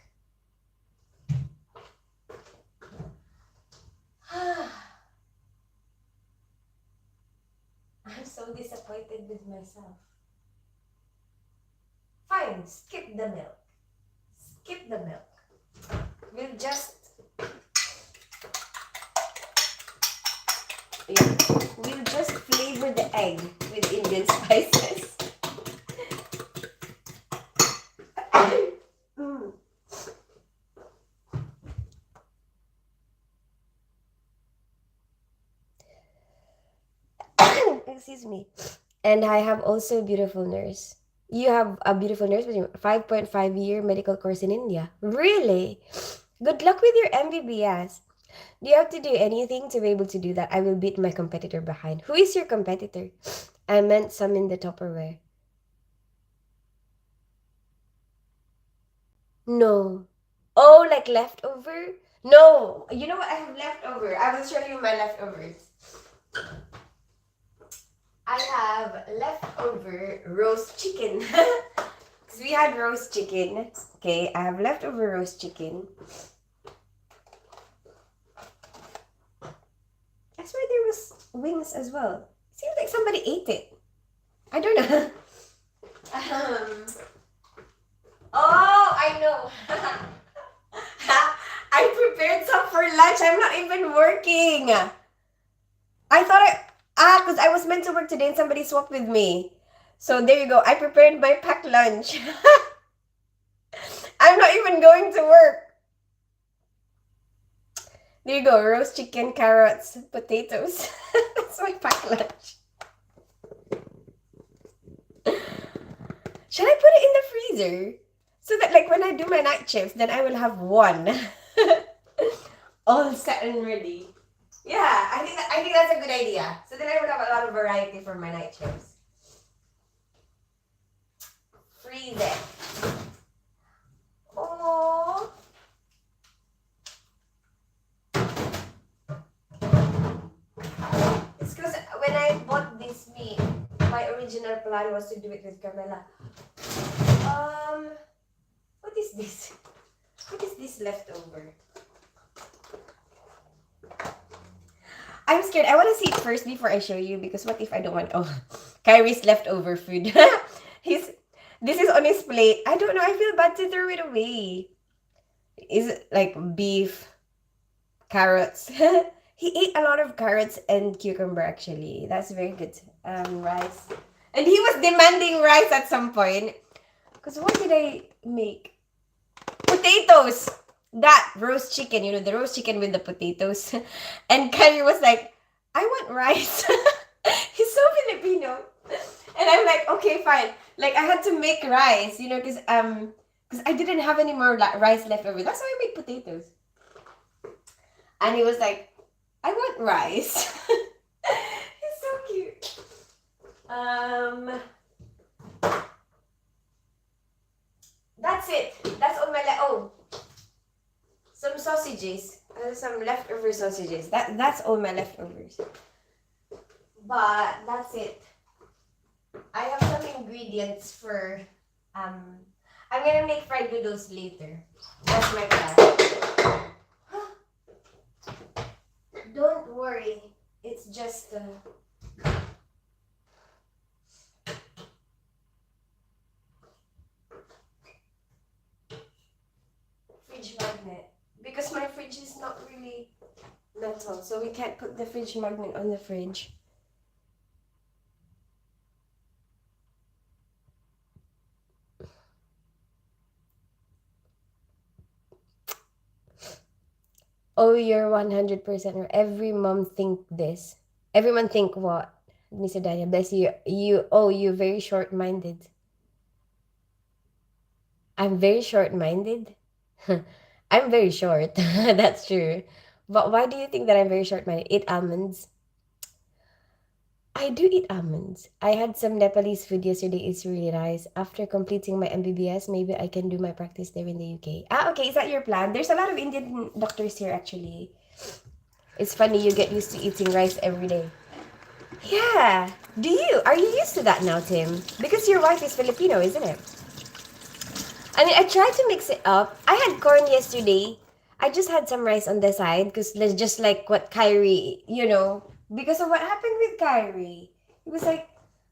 A: I'm so disappointed with myself. Fine, skip the milk. Skip the milk. We'll just flavor the egg with Indian spices. Excuse me. And I have also a beautiful nurse. You have a beautiful nurse with 5.5-year medical course in India. Really? Good luck with your MBBS. Do you have to do anything to be able to do that? I will beat my competitor behind. Who is your competitor? I meant some in the Tupperware. No. Oh, like leftover? No. You know what? I have leftover. I will show you my leftovers. I have leftover roast chicken. Because we had roast chicken. Okay, I have leftover roast chicken. I swear there was wings as well. Seems like somebody ate it. I don't know. Oh, I know. I prepared some for lunch. I'm not even working. I thought because I was meant to work today and somebody swapped with me. So there you go. I prepared my packed lunch. I'm not even going to work. There you go. Roast chicken, carrots, potatoes. That's my packed lunch. Should I put it in the freezer? So that like when I do my night shifts, then I will have one. All set and ready. Yeah, I think that's a good idea. So then I would have a lot of variety for my night shifts. Freeze it. Oh. my original plan was to do it with Carmela. What is this? What is this leftover? I'm scared. I want to see it first before I show you because what if I don't want... Oh, Kyrie's leftover food. This is on his plate. I don't know. I feel bad to throw it away. Is it like beef, carrots? He ate a lot of carrots and cucumber actually. That's very good. Rice. And he was demanding rice at some point. Because what did I make? Potatoes! That roast chicken, you know, the roast chicken with the potatoes. And Kyrie was like, I want rice. He's so Filipino. And I'm like, okay, fine. Like, I had to make rice, you know, because I didn't have any more rice left over. That's why I made potatoes. And he was like, I want rice. He's so cute. That's it. That's all my oh, some sausages. Some leftover sausages. That's all my leftovers. But that's it. I have some ingredients for I'm gonna make fried noodles later. That's my plan. Don't worry. It's just fridge magnet. Because my fridge is not really metal, so we can't put the fridge magnet on the fridge. Oh, you're 100% right. Every mom think this. Everyone think what? Miss Dania, bless you. You're very short-minded. I'm very short-minded? I'm very short. That's true. But why do you think that I'm very short-minded? Eat almonds. I do eat almonds. I had some Nepalese food yesterday. It's really nice. After completing my MBBS, maybe I can do my practice there in the UK. Ah, okay. Is that your plan? There's a lot of Indian doctors here, actually. It's funny. You get used to eating rice every day. Yeah. Do you? Are you used to that now, Tim? Because your wife is Filipino, isn't it? I mean, I tried to mix it up. I had corn yesterday. I just had some rice on the side because just like what Kyrie, you know, because of what happened with Kyrie. He was like,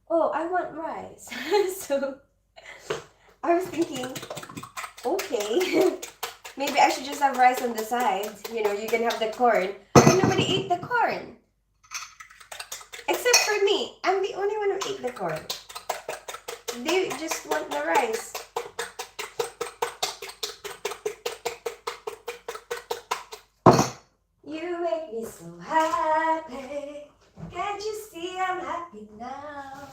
A: oh, I want rice. So I was thinking, okay, maybe I should just have rice on the side. You know, you can have the corn. But nobody ate the corn. Except for me. I'm the only one who ate the corn. They just want the rice. You make me so happy. Can't you see I'm happy now?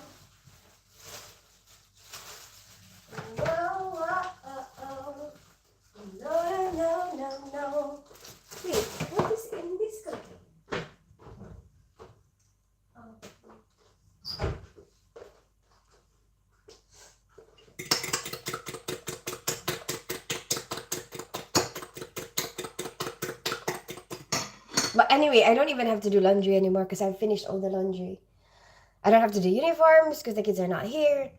A: Oh, oh, oh, oh. No, no, no, no. Wait, what is in this cookie? Oh. But anyway, I don't even have to do laundry anymore because I've finished all the laundry. I don't have to do uniforms because the kids are not here.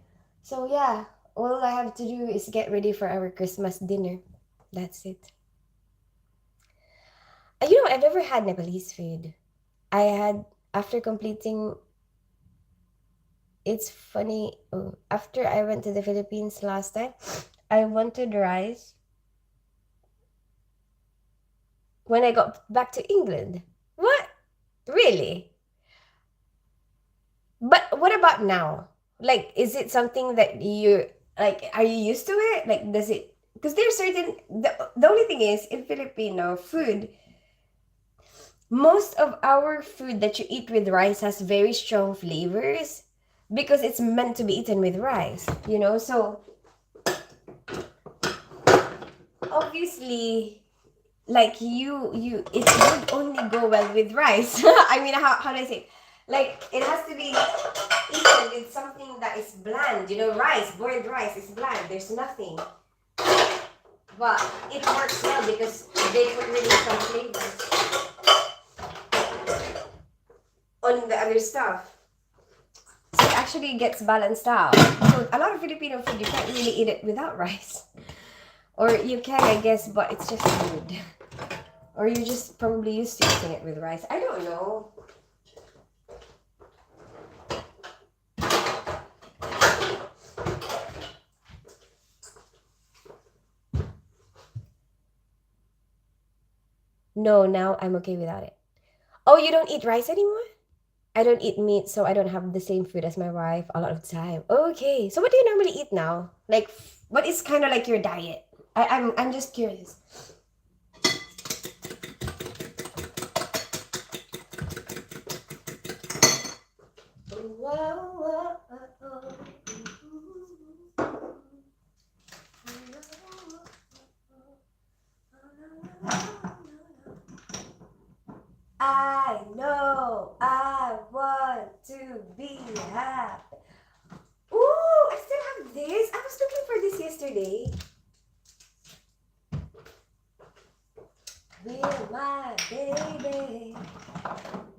A: So yeah, all I have to do is get ready for our Christmas dinner. That's it. You know, I've never had Nepalese food. I had, after completing, it's funny, after I went to the Philippines last time, I wanted rice when I got back to England. What? Really? But what about now? Like, is it something that you, like, are you used to it? Like, does it, because there's certain, the only thing is, in Filipino food, most of our food that you eat with rice has very strong flavors because it's meant to be eaten with rice, you know? So, obviously, like it would only go well with rice. I mean, how do I say it? Like, it has to be eaten with something that is bland, you know? Rice, boiled rice is bland, there's nothing. But it works well because they put really some flavors on the other stuff. So actually gets balanced out. So a lot of Filipino food, you can't really eat it without rice. Or you can, I guess, but it's just food. Or you're just probably used to eating it with rice. I don't know. No, now I'm okay without it. Oh, you don't eat rice anymore? I don't eat meat, so I don't have the same food as my wife a lot of the time. Okay, so what do you normally eat now? Like, what is kind of like your diet? I'm just curious. I know I want to be happy. Ooh, I still have this. I was looking for this yesterday. Will my baby,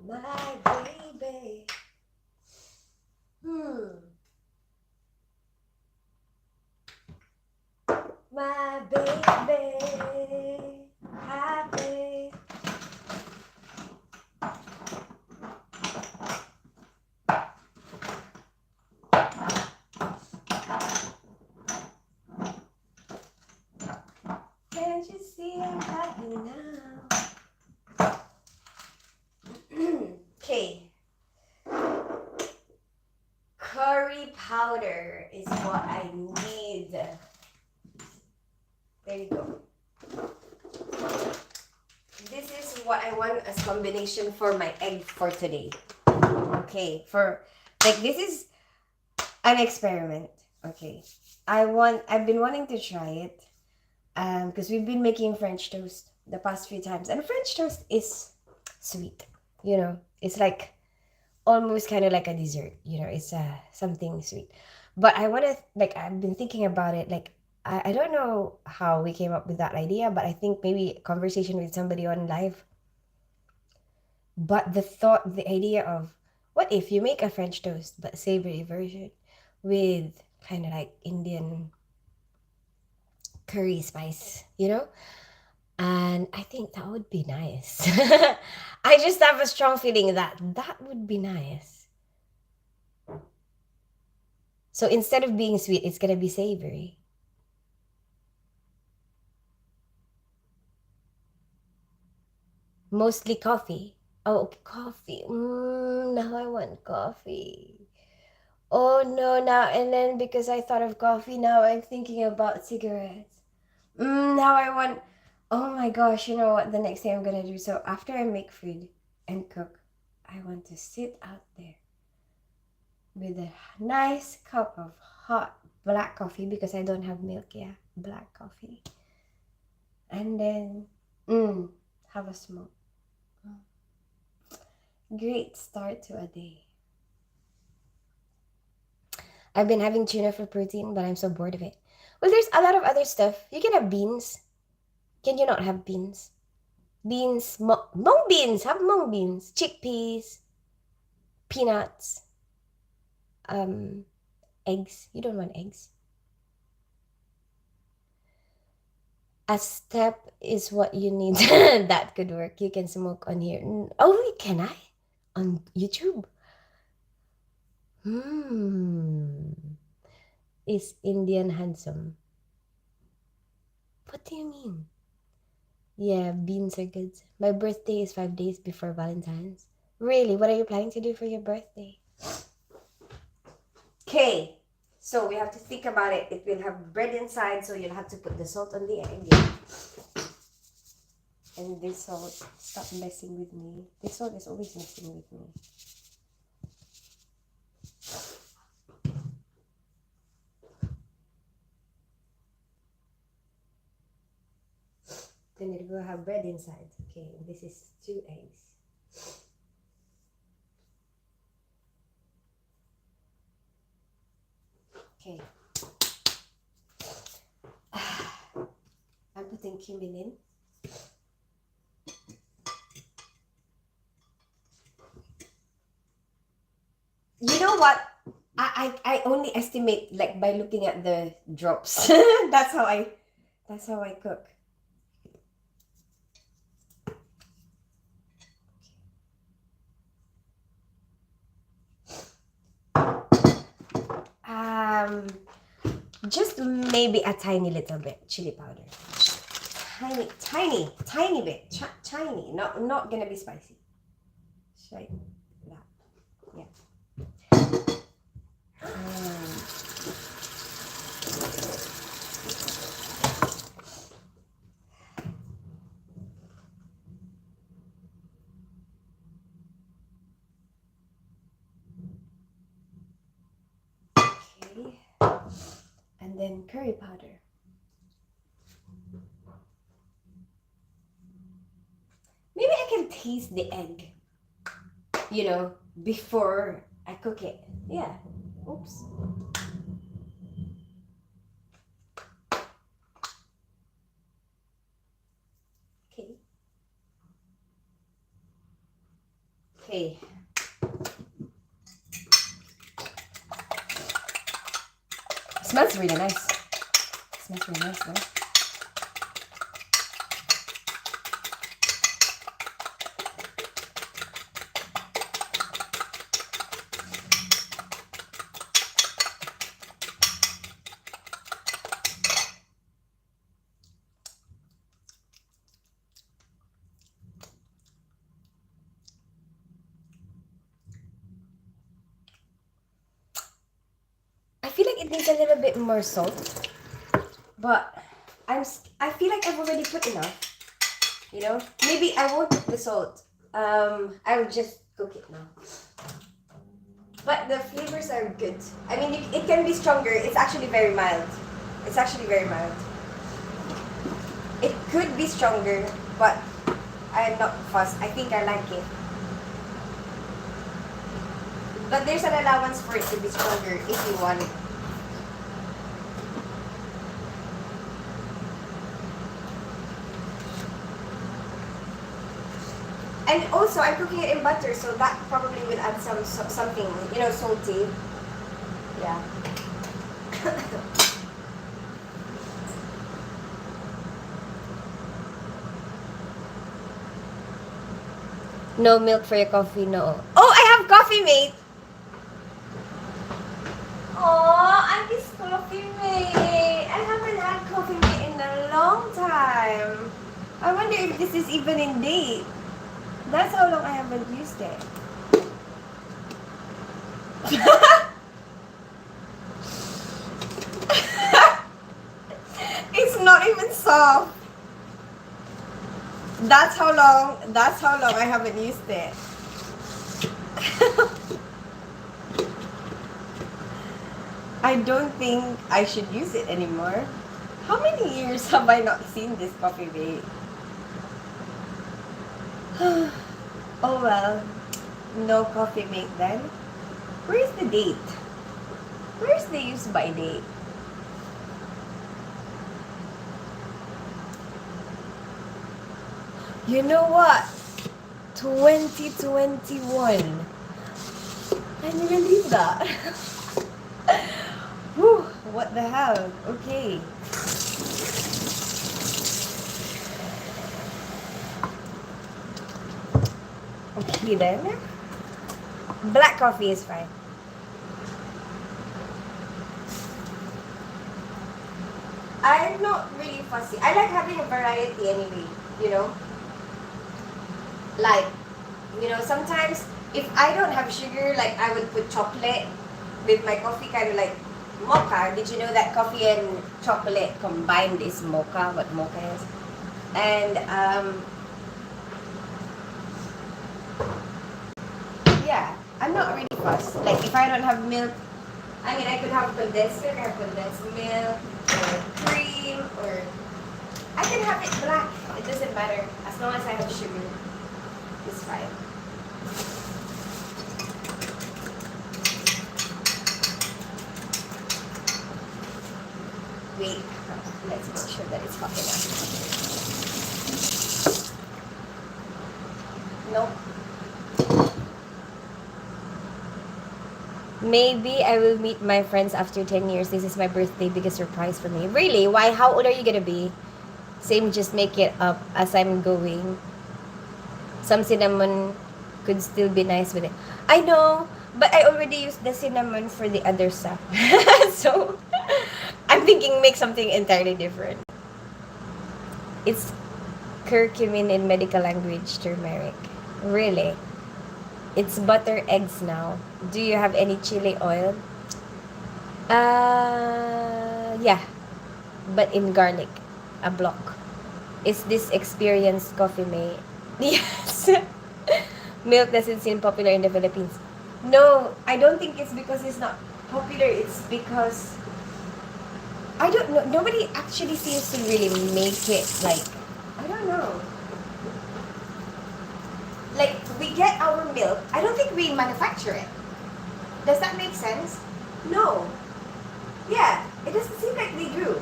A: my baby. My baby, happy. Can't you see I'm happy now? Okay. Curry powder is what I need. There you go. This is what I want as combination for my egg for today. Okay, this is an experiment. Okay. I've been wanting to try it. Because we've been making French toast the past few times. And French toast is sweet. It's like almost kind of like a dessert. It's something sweet. But I want to, I've been thinking about it. I don't know how we came up with that idea, but I think maybe conversation with somebody on live. But the idea of what if you make a French toast, but savory version with kind of like Indian curry spice, And I think that would be nice. I just have a strong feeling that would be nice. So instead of being sweet, it's going to be savory. Mostly coffee. Oh, coffee. Now I want coffee. Oh no, now and then because I thought of coffee, now I'm thinking about cigarettes. Now I want. Oh my gosh, you know what? The next thing I'm gonna do. So after I make food and cook, I want to sit out there with a nice cup of hot black coffee because I don't have milk. Yeah, black coffee, and then have a smoke. Great start to a day. I've been having tuna for protein, but I'm so bored of it. Well, there's a lot of other stuff. You can have beans. Can you not have beans? Beans, mung beans. Have mung beans, chickpeas, peanuts, eggs. You don't want eggs. A step is what you need. That could work. You can smoke on here. Oh, can I? On YouTube? Is Indian handsome? What do you mean? Yeah, beans are good. My birthday is 5 days before Valentine's. Really? What are you planning to do for your birthday? Okay, so we have to think about it. It will have bread inside, so you'll have to put the salt on the egg. And this salt, stop messing with me. This salt is always messing with me. Then it will have bread inside. Okay, this is 2 eggs. Okay. I'm putting cumin in. You know what? I only estimate like by looking at the drops. That's how I cook. Um, just maybe a tiny little bit chili powder. Tiny bit. Tiny. Not gonna be spicy. Just like that. Yeah. Okay. And then curry powder. Maybe I can taste the egg, before I cook it. Yeah. Oops. Okay. Okay. It smells really nice. It smells really nice, though. I feel like it needs a little bit more salt, but I feel like I've already put enough. Maybe I won't put the salt. I'll just cook it now. But the flavors are good. I mean, it can be stronger. It's actually very mild. It's actually very mild. It could be stronger, but I'm not fussed. I think I like it. But there's an allowance for it to be stronger if you want it. And also, I'm cooking it in butter, so that probably will add something, salty. Yeah. No milk for your coffee, no. Oh, I have coffee mate! Oh, I miss coffee mate! I haven't had coffee mate in a long time. I wonder if this is even in date. That's how long I haven't used it. It's not even soft. That's how long I haven't used it. I don't think I should use it anymore. How many years have I not seen this coffee mate? Oh well, no coffee mate then. Where's the date? Where's the use by date? You know what? 2021. I didn't believe that. Whew, what the hell? Okay. Okay then. Black coffee is fine. I'm not really fussy. I like having a variety anyway, Like, sometimes if I don't have sugar, like I would put chocolate with my coffee, kind of like mocha. Did you know that coffee and chocolate combined is mocha? What mocha is? And yeah, I'm not really fussed. Like if I don't have milk, I mean I could have condensed milk, or condensed milk, or cream, or I can have it black. It doesn't matter as long as I have sugar. It's fine. Wait, let's make sure that it's hot enough. Nope.
B: Maybe I will meet my friends after 10 years. This is my birthday, biggest surprise for me. Really? Why? How old are you gonna be? Same, just make it up as I'm going. Some cinnamon could still be nice with it. I know, but I already used the cinnamon for the other stuff. So, I'm thinking make something entirely different. It's curcumin in medical language, turmeric. Really? It's butter eggs now. Do you have any chili oil? Yeah, but in garlic, a block. Is this experienced coffee mate? Yes. Milk doesn't seem popular in the Philippines. No, I don't think it's because it's not popular. It's because I don't know. Nobody actually seems to really make it like, I don't know. Like, we get our milk. I don't think we manufacture it. Does that make sense? No. Yeah, it doesn't seem like they do.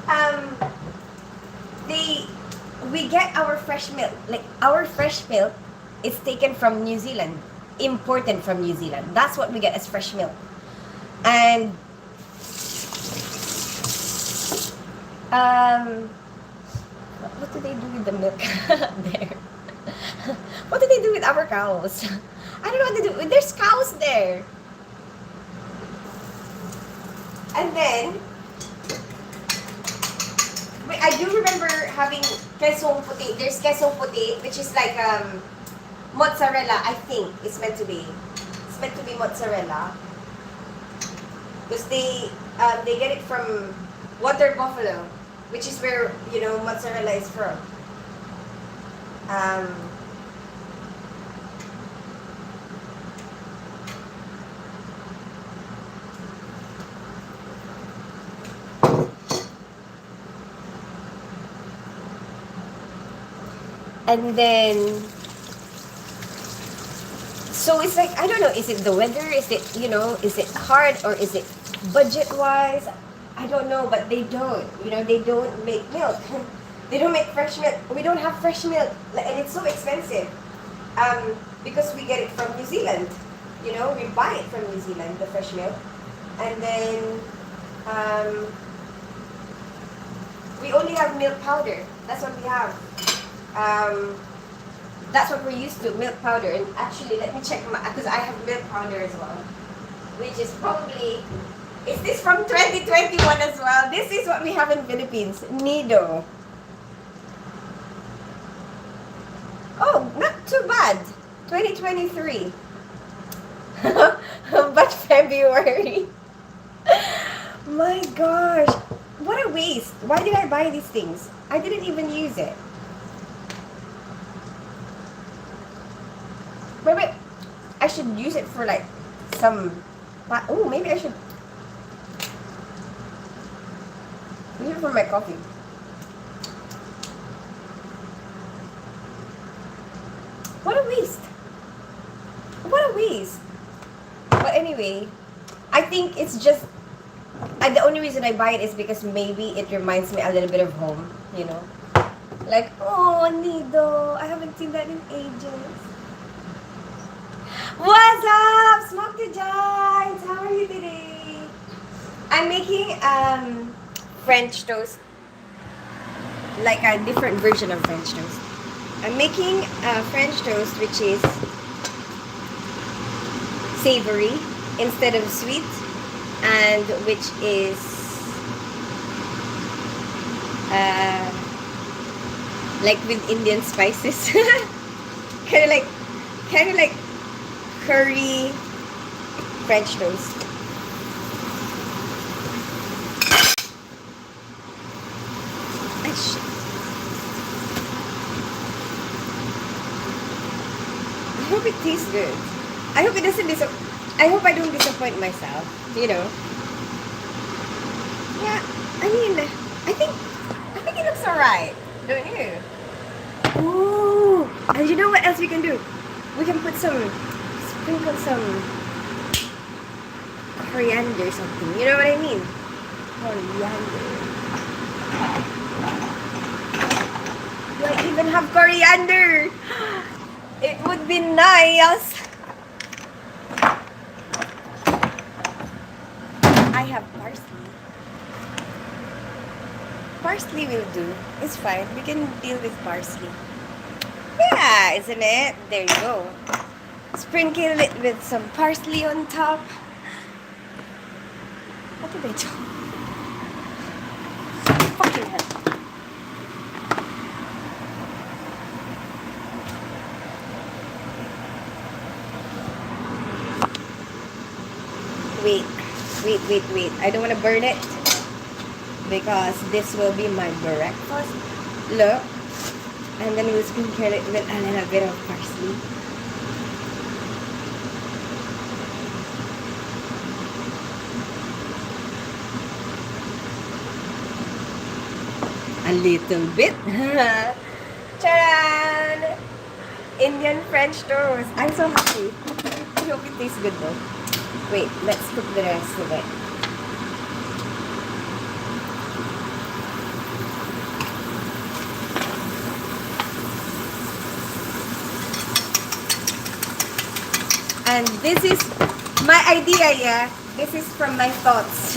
B: Um, they we get our fresh milk. Like, our fresh milk is taken from New Zealand, imported from New Zealand. That's what we get as fresh milk. And um, what do they do with the milk there? What do they do with our cows? I don't know what to do. There's cows there. And then wait, I do remember having quesong puti. There's quesong puti, which is like mozzarella. I think it's meant to be. It's meant to be mozzarella because they get it from Water Buffalo, which is where mozzarella is from. Um, and then so it's like I don't know. Is it the weather? Is it Is it hard or is it budget wise? I don't know, but they don't. They don't make milk. They don't make fresh milk. We don't have fresh milk, and it's so expensive. Because we get it from New Zealand. We buy it from New Zealand, the fresh milk, and then we only have milk powder. That's what we have. That's what we're used to, milk powder. And actually, let me check because I have milk powder as well, which is probably. Is this from 2021 as well? This is what we have in Philippines. Nido. Oh, not too bad. 2023. But February. My gosh. What a waste. Why did I buy these things? I didn't even use it. Maybe I should use it for like some. Oh, maybe I should use it for my coffee. What a waste. What a waste. But anyway, I think it's just. The only reason I buy it is because maybe it reminds me a little bit of home. Like, oh, Nido. I haven't seen that in ages. What's up, Smoke the Giants? How are you today? I'm making French toast, like a different version of French toast. I'm making French toast, which is savory instead of sweet, and which is like with Indian spices, kind of like curry French toast. I hope it tastes good. I hope it doesn't I hope I don't disappoint myself. Yeah, I mean, I think it looks alright, don't you? Ooh, and you know what else we can do? We can sprinkle some coriander or something. You know what I mean? Coriander. Do I even have coriander? It would be nice.
A: I have parsley. Parsley will do. It's fine. We can deal with parsley. Yeah, isn't it? There you go. Sprinkle it with some parsley on top. What did I do? Fucking hell. Wait, wait. I don't want to burn it because this will be my breakfast. Look. And then we'll sprinkle it with a little bit of parsley. A little bit. Charan! Indian French toast. I'm so happy. I hope it tastes good though. Wait, let's cook the rest of it. And this is my idea, yeah? This is from my thoughts.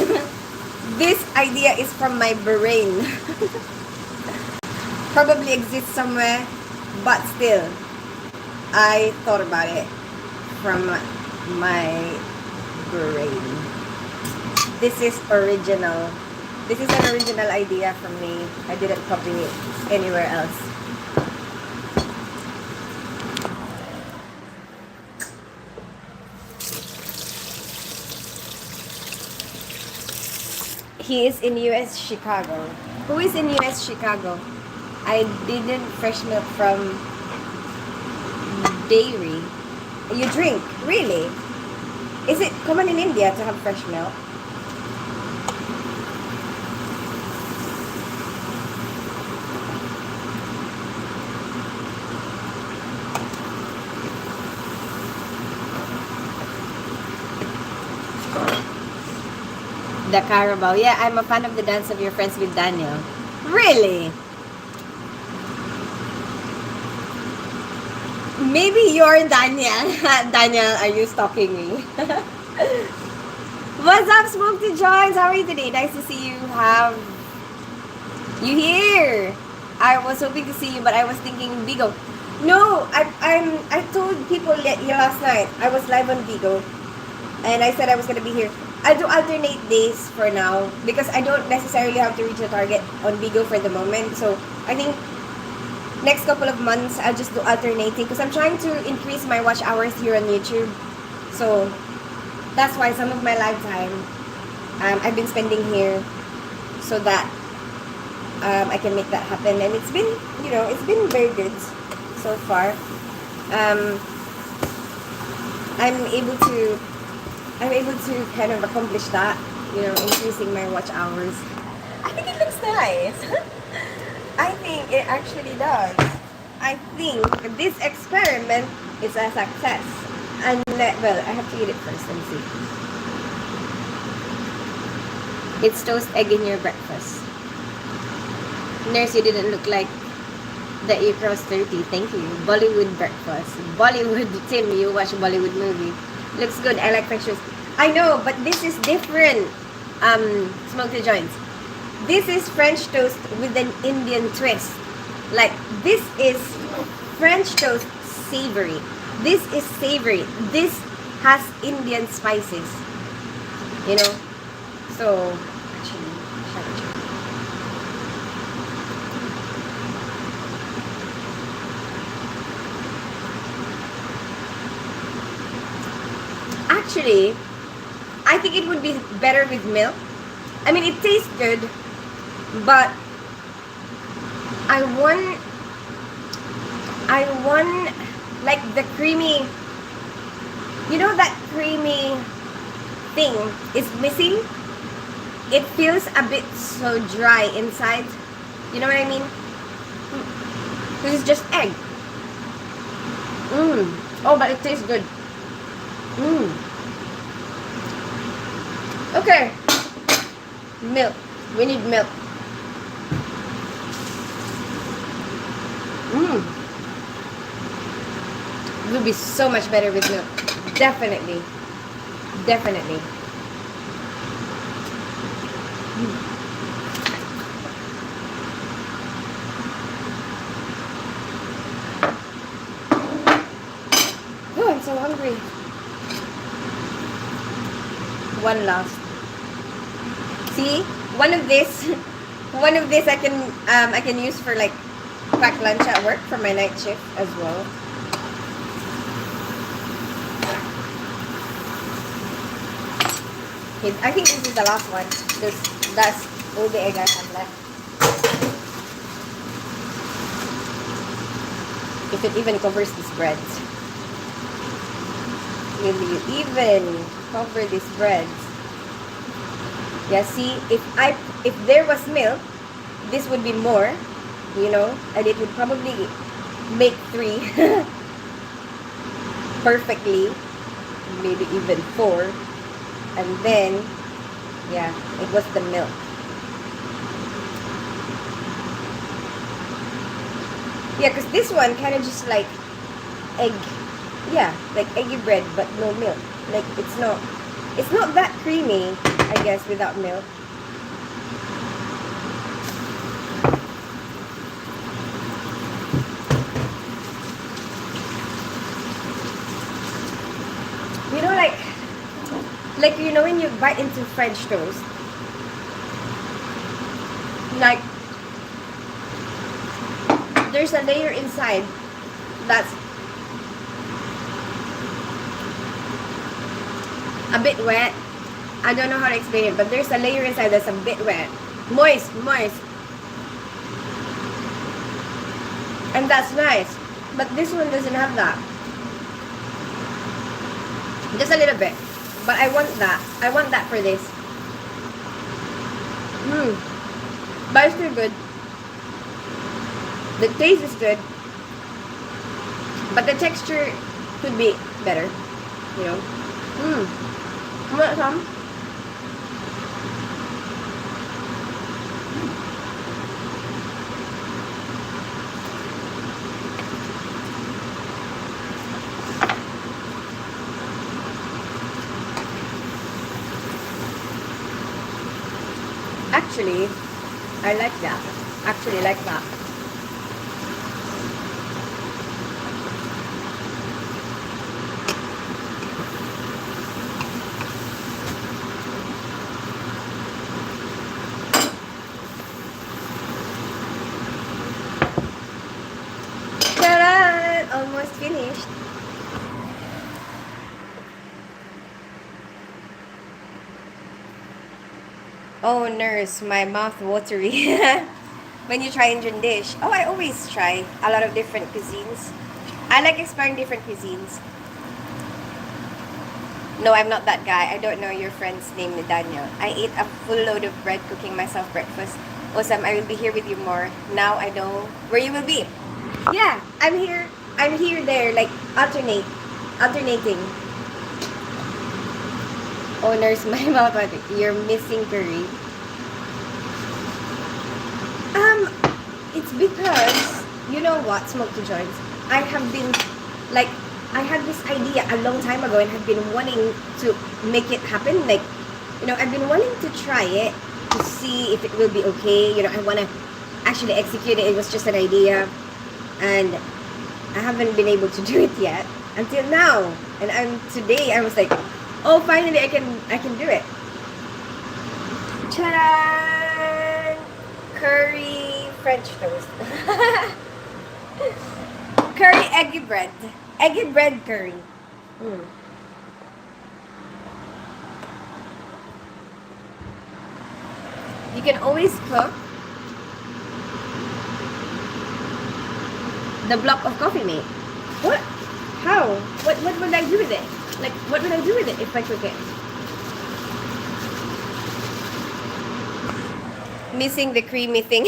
A: This idea is from my brain. Probably exists somewhere, but still, I thought about it from my brain. This is original. This is an original idea from me. I didn't copy it anywhere else. He is in US Chicago. Who is in US Chicago? I didn't fresh milk from dairy. You drink? Really? Is it common in India to have fresh milk? The Carabao. Yeah, I'm a fan of the Dance of Your Friends with Daniel. Really? Maybe you're Daniel. Daniel, are you stalking me? What's up, Smoke to Joins? How are you today? Nice to see you. Have you here? I was hoping to see you, but I was thinking Bigo. No, I told people last night I was live on Bigo, and I said I was gonna be here. I do alternate days for now because I don't necessarily have to reach a target on Bigo for the moment. So I think next couple of months I'll just do alternating because I'm trying to increase my watch hours here on YouTube. So that's why some of my live time I've been spending here so that I can make that happen. And it's been, it's been very good so far. I'm able to kind of accomplish that, increasing my watch hours. I think it looks nice. I think it actually does. I think this experiment is a success. And well, I have to eat it first and see. It's toast egg in your breakfast. Nurse, you didn't look like that you crossed 30. Thank you. Bollywood breakfast. Bollywood, Tim, you watch Bollywood movie. Looks good. I like French toast. I know, but this is different. Smoke the joints. This is French toast with an Indian twist. Like, this is French toast savory. This is savory. This has Indian spices. So, actually, I think it would be better with milk. I mean, it tastes good, but I want like the creamy, that creamy thing is missing. It feels a bit so dry inside. You know what I mean? This is just egg. Oh, but it tastes good. Okay. Milk. We need milk. It would be so much better with milk. Definitely.
B: one last. See, one of this, I can use for like pack lunch at work for my night shift as well. Okay, I think this is the last one. That's all the egg I have left. If it even covers this bread. Will you even cover this bread? Yeah, see, if there was milk, this would be more, you know, and it would probably make 3 perfectly, maybe even 4. And then, yeah, it was the milk. Yeah, because this one kind of just like egg. Yeah, like eggy bread, but no milk. Like, it's not that creamy, I guess, without milk. You know, like you know when you bite into French toast, like there's a layer inside that's a bit wet. I don't know how to explain it, but there's a layer inside that's a bit wet, moist, and that's nice. But this one doesn't have that. Just a little bit. But I want that. I want that for this. But it's still good. The taste is good. But the texture could be better. You know? You want some? Actually, I like that. Actually, like that. Ta-da! Almost finished. Oh, nurse, my mouth watery. When you try Indian dish. Oh, I always try a lot of different cuisines. I like exploring different cuisines. No, I'm not that guy. I don't know your friend's name, Daniel. I ate a full load of bread cooking myself breakfast. Awesome, I will be here with you more. Now I know where you will be. Yeah, I'm here. I'm here, there, like alternating. Oh, nurse, my mouth, you're missing curry. It's because, you know what, Smoke to Joints, I have been, like, I had this idea a long time ago and have been wanting to make it happen. Like, you know, I've been wanting to try it to see if it will be okay. You know, I want to actually execute it. It was just an idea. And I haven't been able to do it yet until now. And today I was like, oh, finally I can do it. Ta-da! Curry French toast. Curry eggy bread. Eggy bread curry. You can always cook the block of coffee mate. What? How? What would I do with it? Like, what would I do with it if I cook it? Missing the creamy thing.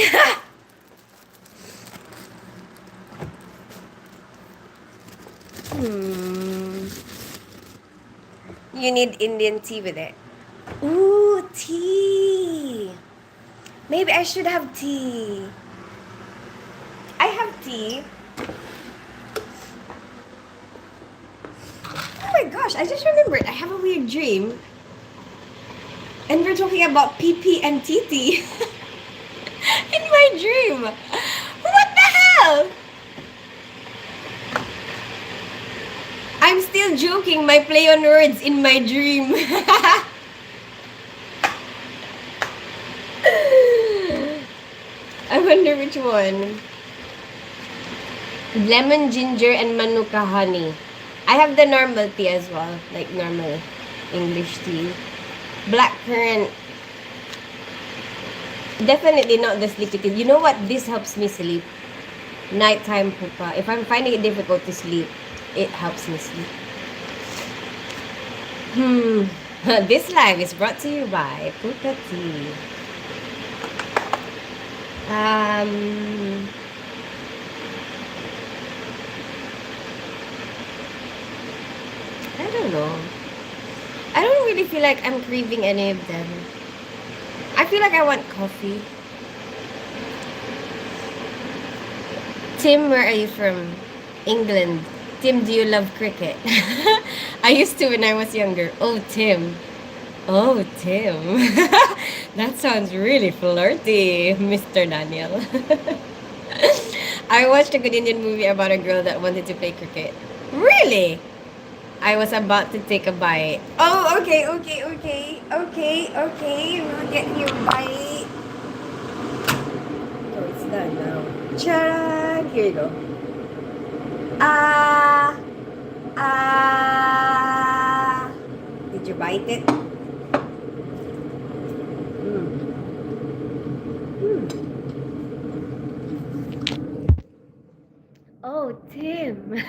B: You need Indian tea with it. Ooh, tea. Maybe I should have tea. I have tea. Oh my gosh, I just remembered. I have a weird dream. And we're talking about PP and TT. In my dream. What the hell? I'm still joking my play on words in my dream. wonder which one. Lemon, ginger, and manuka honey. I have the normal tea as well, like normal English tea. Black currant. Definitely not the sleepy tea. You know what? This helps me sleep. Nighttime pupa. If I'm finding it difficult to sleep, it helps me sleep. This live is brought to you by Puka Tea. I don't know. I don't really feel like I'm craving any of them. I feel like I want coffee. Tim, where are you from? England. Tim, do you love cricket? I used to when I was younger. Oh, Tim. Oh, Tim. That sounds really flirty, Mr. Daniel. I watched a good Indian movie about a girl that wanted to play cricket. Really? I was about to take a bite. Oh, okay. We'll get you a bite. Oh, it's done now. Charan! Here you go. Ah! Ah! Did you bite it? Oh, Tim.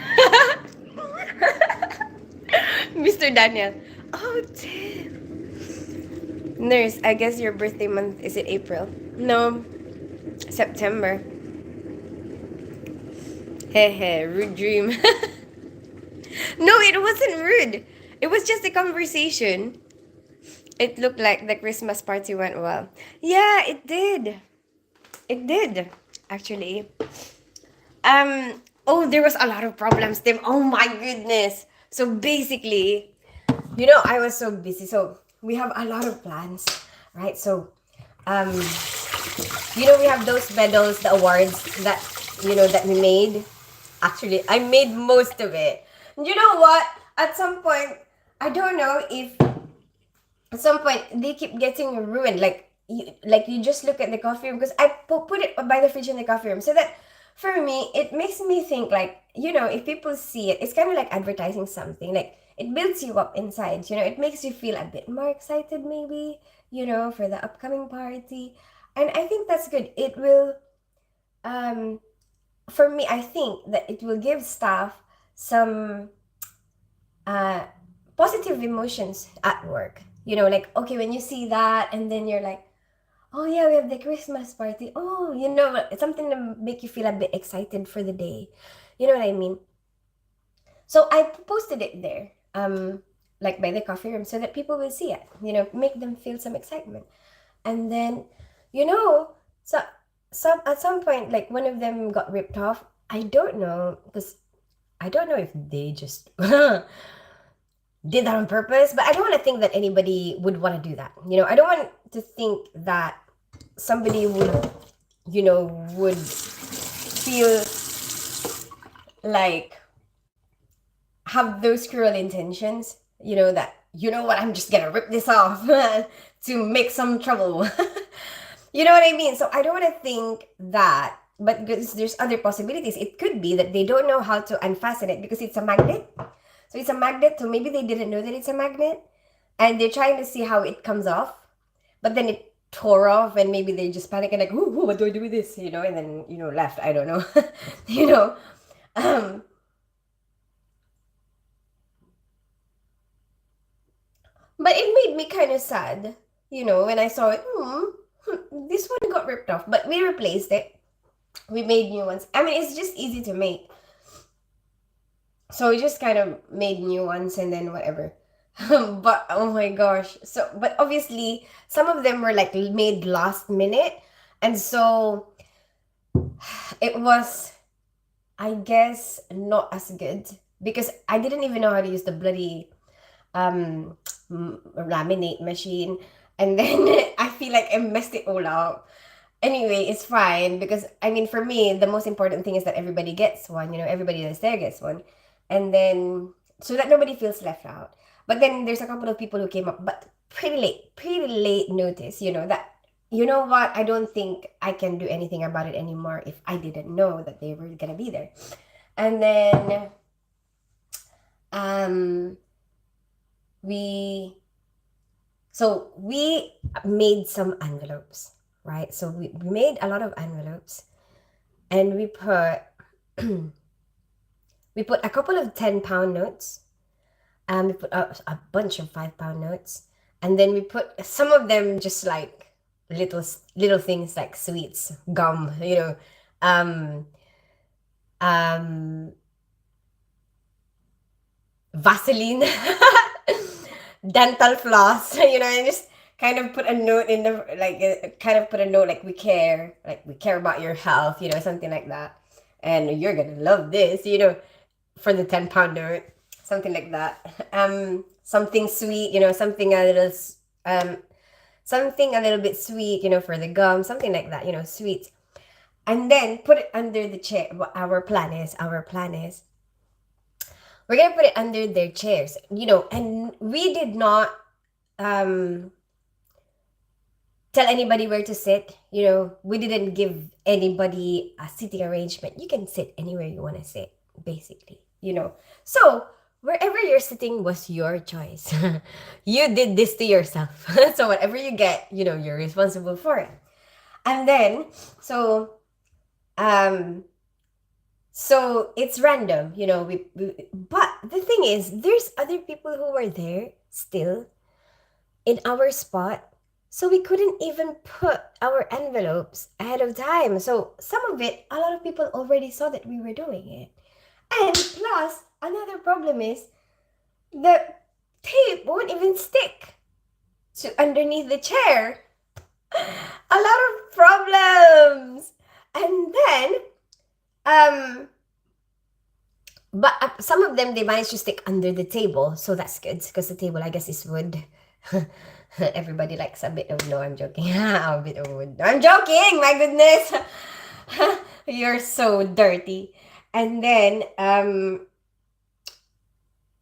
B: Mr. Daniel. Oh, Tim. Nurse, I guess your birthday month is it April? No, September. Hehe, rude dream. No, it wasn't rude. It was just a conversation. It looked like the Christmas party went well. Yeah, it did. It did, actually. Oh, there was a lot of problems, Tim. Oh my goodness. So basically, I was so busy. So we have a lot of plans, right? So, we have those medals, the awards that we made. Actually, I made most of it. You know what? At some point, I don't know if at some point they keep getting ruined. Like you just look at the coffee room because I put it by the fridge in the coffee room so that for me it makes me think like if people see it, it's kind of like advertising something. Like it builds you up inside. It makes you feel a bit more excited maybe. For the upcoming party, and I think that's good. It will for me, I think that it will give staff some positive emotions at work. Like, okay, when you see that, and then you're like, oh, yeah, we have the Christmas party. Oh, it's something to make you feel a bit excited for the day. You know what I mean? So I posted it there, like by the coffee room, so that people will see it, make them feel some excitement. And then, so at some point, like one of them got ripped off. I don't know, because I don't know if they just did that on purpose, but I don't want to think that anybody would want to do that. I don't want to think that somebody would feel like have those cruel intentions, that what, I'm just gonna rip this off to make some trouble. You know what I mean? So I don't want to think that, but because there's other possibilities. It could be that they don't know how to unfasten it because it's a magnet. So it's a magnet, so maybe they didn't know that it's a magnet, and they're trying to see how it comes off, but then it tore off, and maybe they just panic and like, ooh, what do I do with this? And then left. I don't know. But it made me kind of sad, when I saw it. This one got ripped off, but we replaced it. We made new ones. I mean, it's just easy to make. So we just kind of made new ones and then whatever. But oh my gosh. So, but obviously, some of them were like made last minute. And so it was, I guess, not as good because I didn't even know how to use the bloody laminate machine. And then I feel like I messed it all up. Anyway, it's fine because I mean, for me, the most important thing is that everybody gets one. Everybody that's there gets one, and then so that nobody feels left out. But then there's a couple of people who came up, but pretty late notice. That you know what? I don't think I can do anything about it anymore if I didn't know that they were gonna be there. And then um we we made some envelopes, right? So we made a lot of envelopes, and we put a couple of 10-pound notes. We put a bunch of 5-pound notes, and then we put some of them just like little things like sweets, gum, um, um, Vaseline, dental floss, and just kind of put a note in the like, kind of put a note like we care about your health, something like that, and you're gonna love this, for the 10-pound note, something like that. Something sweet, um, something a little bit sweet, for the gum, something like that, sweet, and then put it under the chair. Our plan is we're gonna put it under their chairs, and we did not um tell anybody where to sit. We didn't give anybody a sitting arrangement. You can sit anywhere you want to sit, basically. So wherever you're sitting was your choice. You did this to yourself. So whatever you get, you're responsible for it. And then, so um so it's random, but the thing is, there's other people who were there still in our spot. So we couldn't even put our envelopes ahead of time. So some of it, a lot of people already saw that we were doing it. And plus, another problem is the tape won't even stick to underneath the chair. A lot of problems. And then, but some of them they managed to stick under the table, so that's good because the table, I guess, is wood. Everybody likes a bit of, no, I'm joking. A bit of wood. I'm joking. My goodness, you're so dirty. And then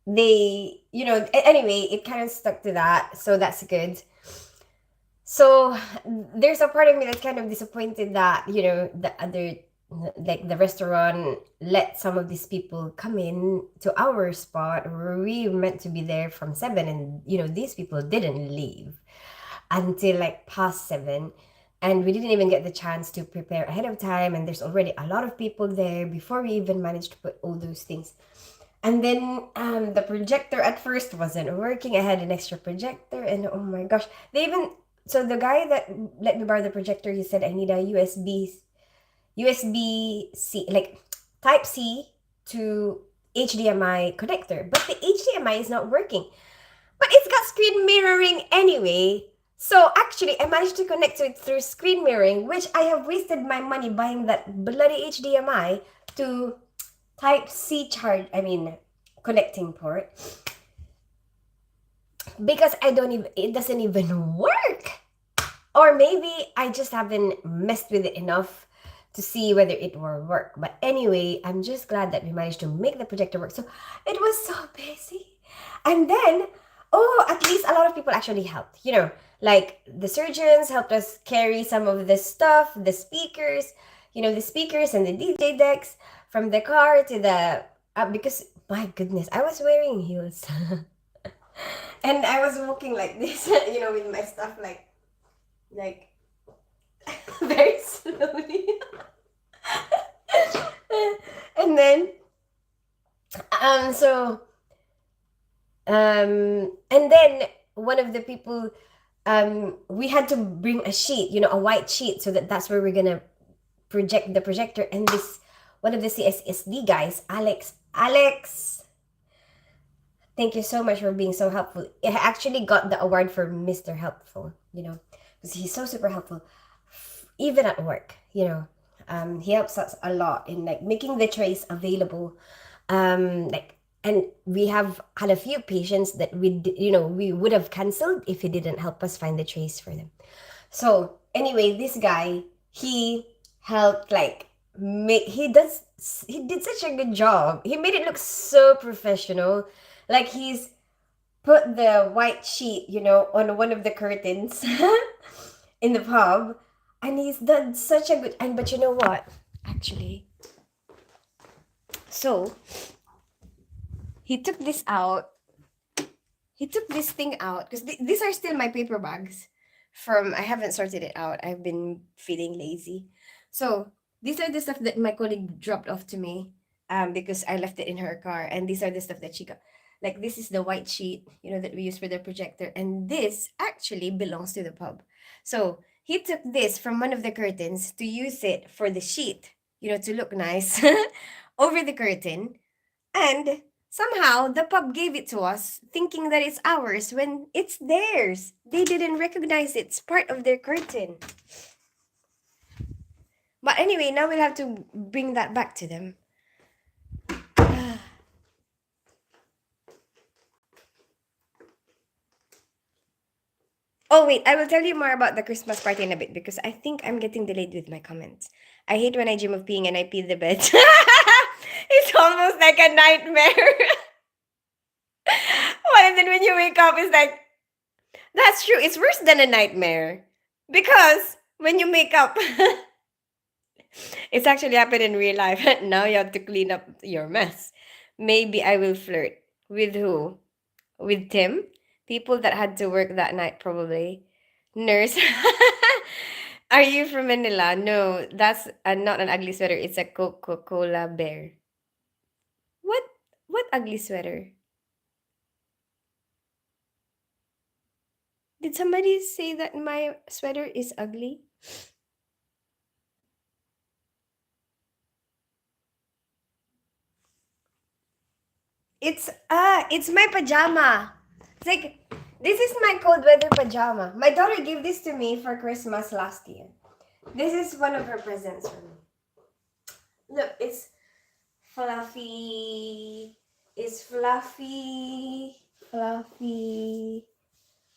B: they, anyway, it kind of stuck to that, so that's good. So there's a part of me that's kind of disappointed that the other, like the restaurant, let some of these people come in to our spot where we meant to be there from 7, and these people didn't leave until like past 7, and we didn't even get the chance to prepare ahead of time, and there's already a lot of people there before we even managed to put all those things. And then the projector at first wasn't working. I had an extra projector, and oh my gosh, they even, so the guy that let me borrow the projector, he said I need a USB-C, like Type C to HDMI connector, but the HDMI is not working. But it's got screen mirroring anyway. So actually, I managed to connect to it through screen mirroring, which I have wasted my money buying that bloody HDMI to Type C connecting port, because it doesn't even work. Or maybe I just haven't messed with it enough to see whether it will work. But anyway, I'm just glad that we managed to make the projector work. So it was so busy. And then, at least a lot of people actually helped. Like the surgeons helped us carry some of the stuff, the speakers, and the DJ decks from the car to the, because my goodness, I was wearing heels. And I was walking like this, with my stuff like very slowly. And then and then one of the people, we had to bring a sheet, a white sheet, so that's where we're gonna project the projector. And this one of the CSSD guys, Alex, thank you so much for being so helpful. I actually got the award for Mr. Helpful, because he's so super helpful, even at work. He helps us a lot in like making the trays available. And we have had a few patients that we would have canceled if he didn't help us find the trays for them. So anyway, this guy, he helped he did such a good job. He made it look so professional. Like he's put the white sheet, on one of the curtains. in the pub, and he's done such a good. And but you know what? Actually, so he took this out. He took this thing out because these are still my paper bags. From I haven't sorted it out. I've been feeling lazy, so these are the stuff that my colleague dropped off to me. Because I left it in her car, and these are the stuff that she got. Like this is the white sheet, that we use for the projector, and this actually belongs to the pub. So he took this from one of the curtains to use it for the sheet, to look nice over the curtain, and somehow the pub gave it to us, thinking that it's ours when it's theirs. They didn't recognize it's part of their curtain. But anyway, now we'll have to bring that back to them. Oh, wait, I will tell you more about the Christmas party in a bit because I think I'm getting delayed with my comments. I hate when I dream of peeing and I pee the bed. It's almost like a nightmare. Well, and then when you wake up, it's like, that's true. It's worse than a nightmare. Because when you wake up, it's actually happened in real life. Now you have to clean up your mess. Maybe I will flirt. With who? With Tim? People that had to work that night, probably. Nurse. Are you from Manila? No, that's not an ugly sweater. It's a Coca-Cola bear. What? What ugly sweater? Did somebody say that my sweater is ugly? It's my pajama. It's like this is my cold weather pajama. My daughter gave this to me for Christmas last year. This is one of her presents for me. Look, it's fluffy. It's fluffy,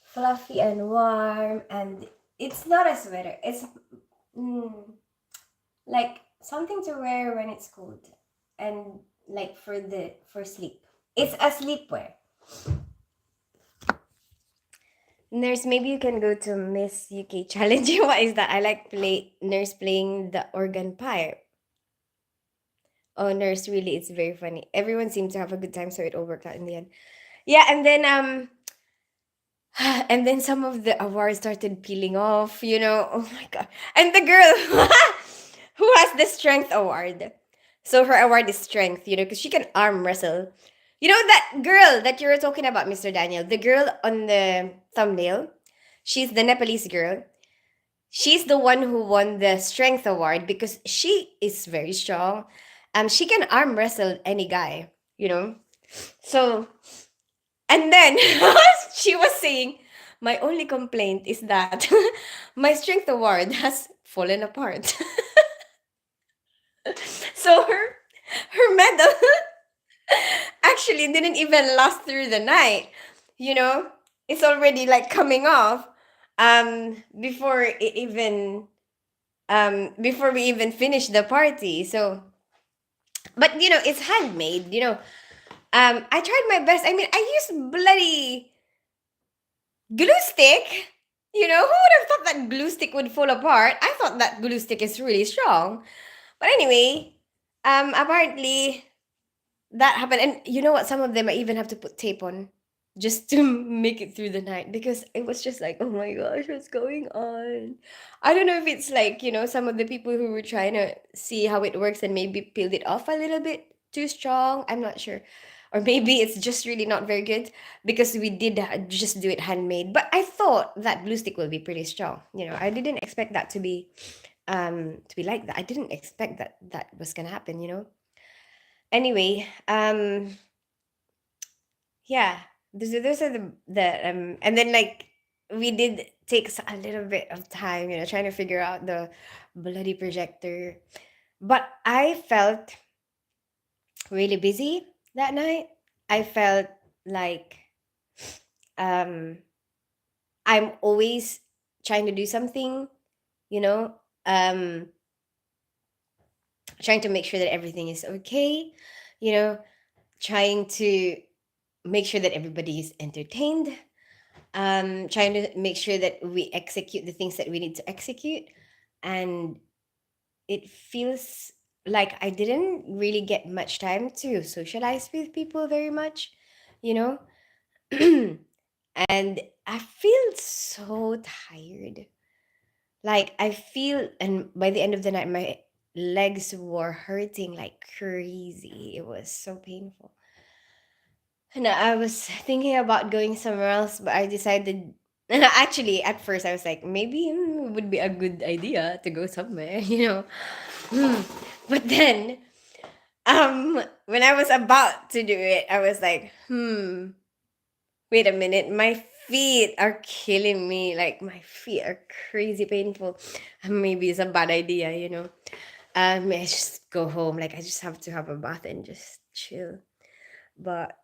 B: fluffy and warm, and it's not a sweater. It's mm, like something to wear when it's cold, and like for sleep. It's a sleepwear. Nurse, maybe you can go to Miss UK Challenge. What is that? I like nurse playing the organ pipe. Oh, nurse, really, it's very funny. Everyone seemed to have a good time, so it all worked out in the end. Yeah, and then and then some of the awards started peeling off. Oh my god! And the girl who has the strength award. So her award is strength. Because she can arm wrestle. That girl that you were talking about, Mr. Daniel, the girl on the thumbnail. She's the Nepalese girl. She's the one who won the strength award because she is very strong. She can arm wrestle any guy, you know. So, and then she was saying, my only complaint is that my strength award has fallen apart. So her medal actually didn't even last through the night. You know, it's already like coming off before it even before we even finish the party. So, but it's handmade. I tried my best. I mean, I used bloody glue stick. Who would have thought that glue stick would fall apart? I thought that glue stick is really strong. But anyway, apparently that happened. And you know what? Some of them I even have to put tape on just to make it through the night because it was just like, oh my gosh, what's going on? I don't know if it's like, some of the people who were trying to see how it works and maybe peeled it off a little bit too strong. I'm not sure. Or maybe it's just really not very good because we did just do it handmade. But I thought that glue stick will be pretty strong. I didn't expect that to be like that. I didn't expect that that was gonna happen. Anyway, yeah, those are the and then like we did take a little bit of time, trying to figure out the bloody projector. But I felt really busy that night. I felt like um I'm always trying to do something, you know, um trying to make sure that everything is okay, you know, trying to make sure that everybody is entertained. trying to make sure that we execute the things that we need to execute. And it feels like I didn't really get much time to socialize with people very much, you know? And I feel so tired. Like I feel, and by the end of the night, my legs were hurting like crazy. It was so painful. And I was thinking about going somewhere else, but I decided. Actually, at first, I was like, maybe it would be a good idea to go somewhere, you know. Hmm. But then, when I was about to do it, I was like, wait a minute, my feet are killing me. Like my feet are crazy painful. Maybe it's a bad idea, you know. I just go home. Like I just have to have a bath and just chill. But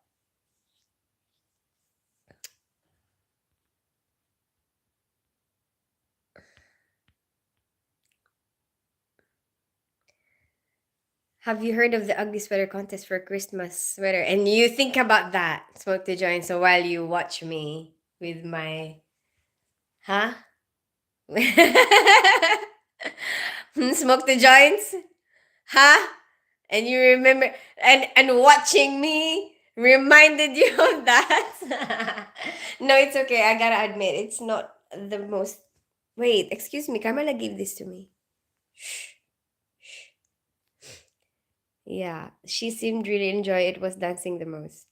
B: have you heard of the ugly sweater contest for Christmas sweater? And you think about that, smoke to join. So while you watch me with my, huh? Smoke the joints, huh? And you remember, and watching me reminded you of that. No, it's okay. I gotta admit, it's not the most. Wait, excuse me. Carmela gave this to me. Yeah, she seemed really enjoy it. Was dancing the most.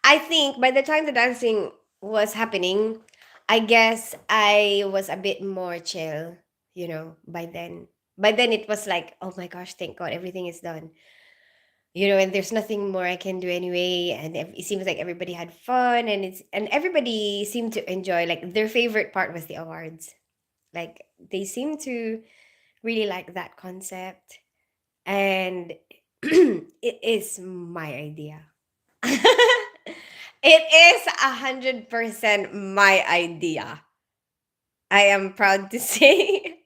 B: I think by the time the dancing was happening, I guess I was a bit more chill, you know, by then. By then it was like, oh my gosh, thank God everything is done. You know, and there's nothing more I can do anyway. And it seems like everybody had fun, and everybody seemed to enjoy, like their favorite part was the awards. Like they seem to really like that concept. And it is my idea. It is 100% my idea. I am proud to say.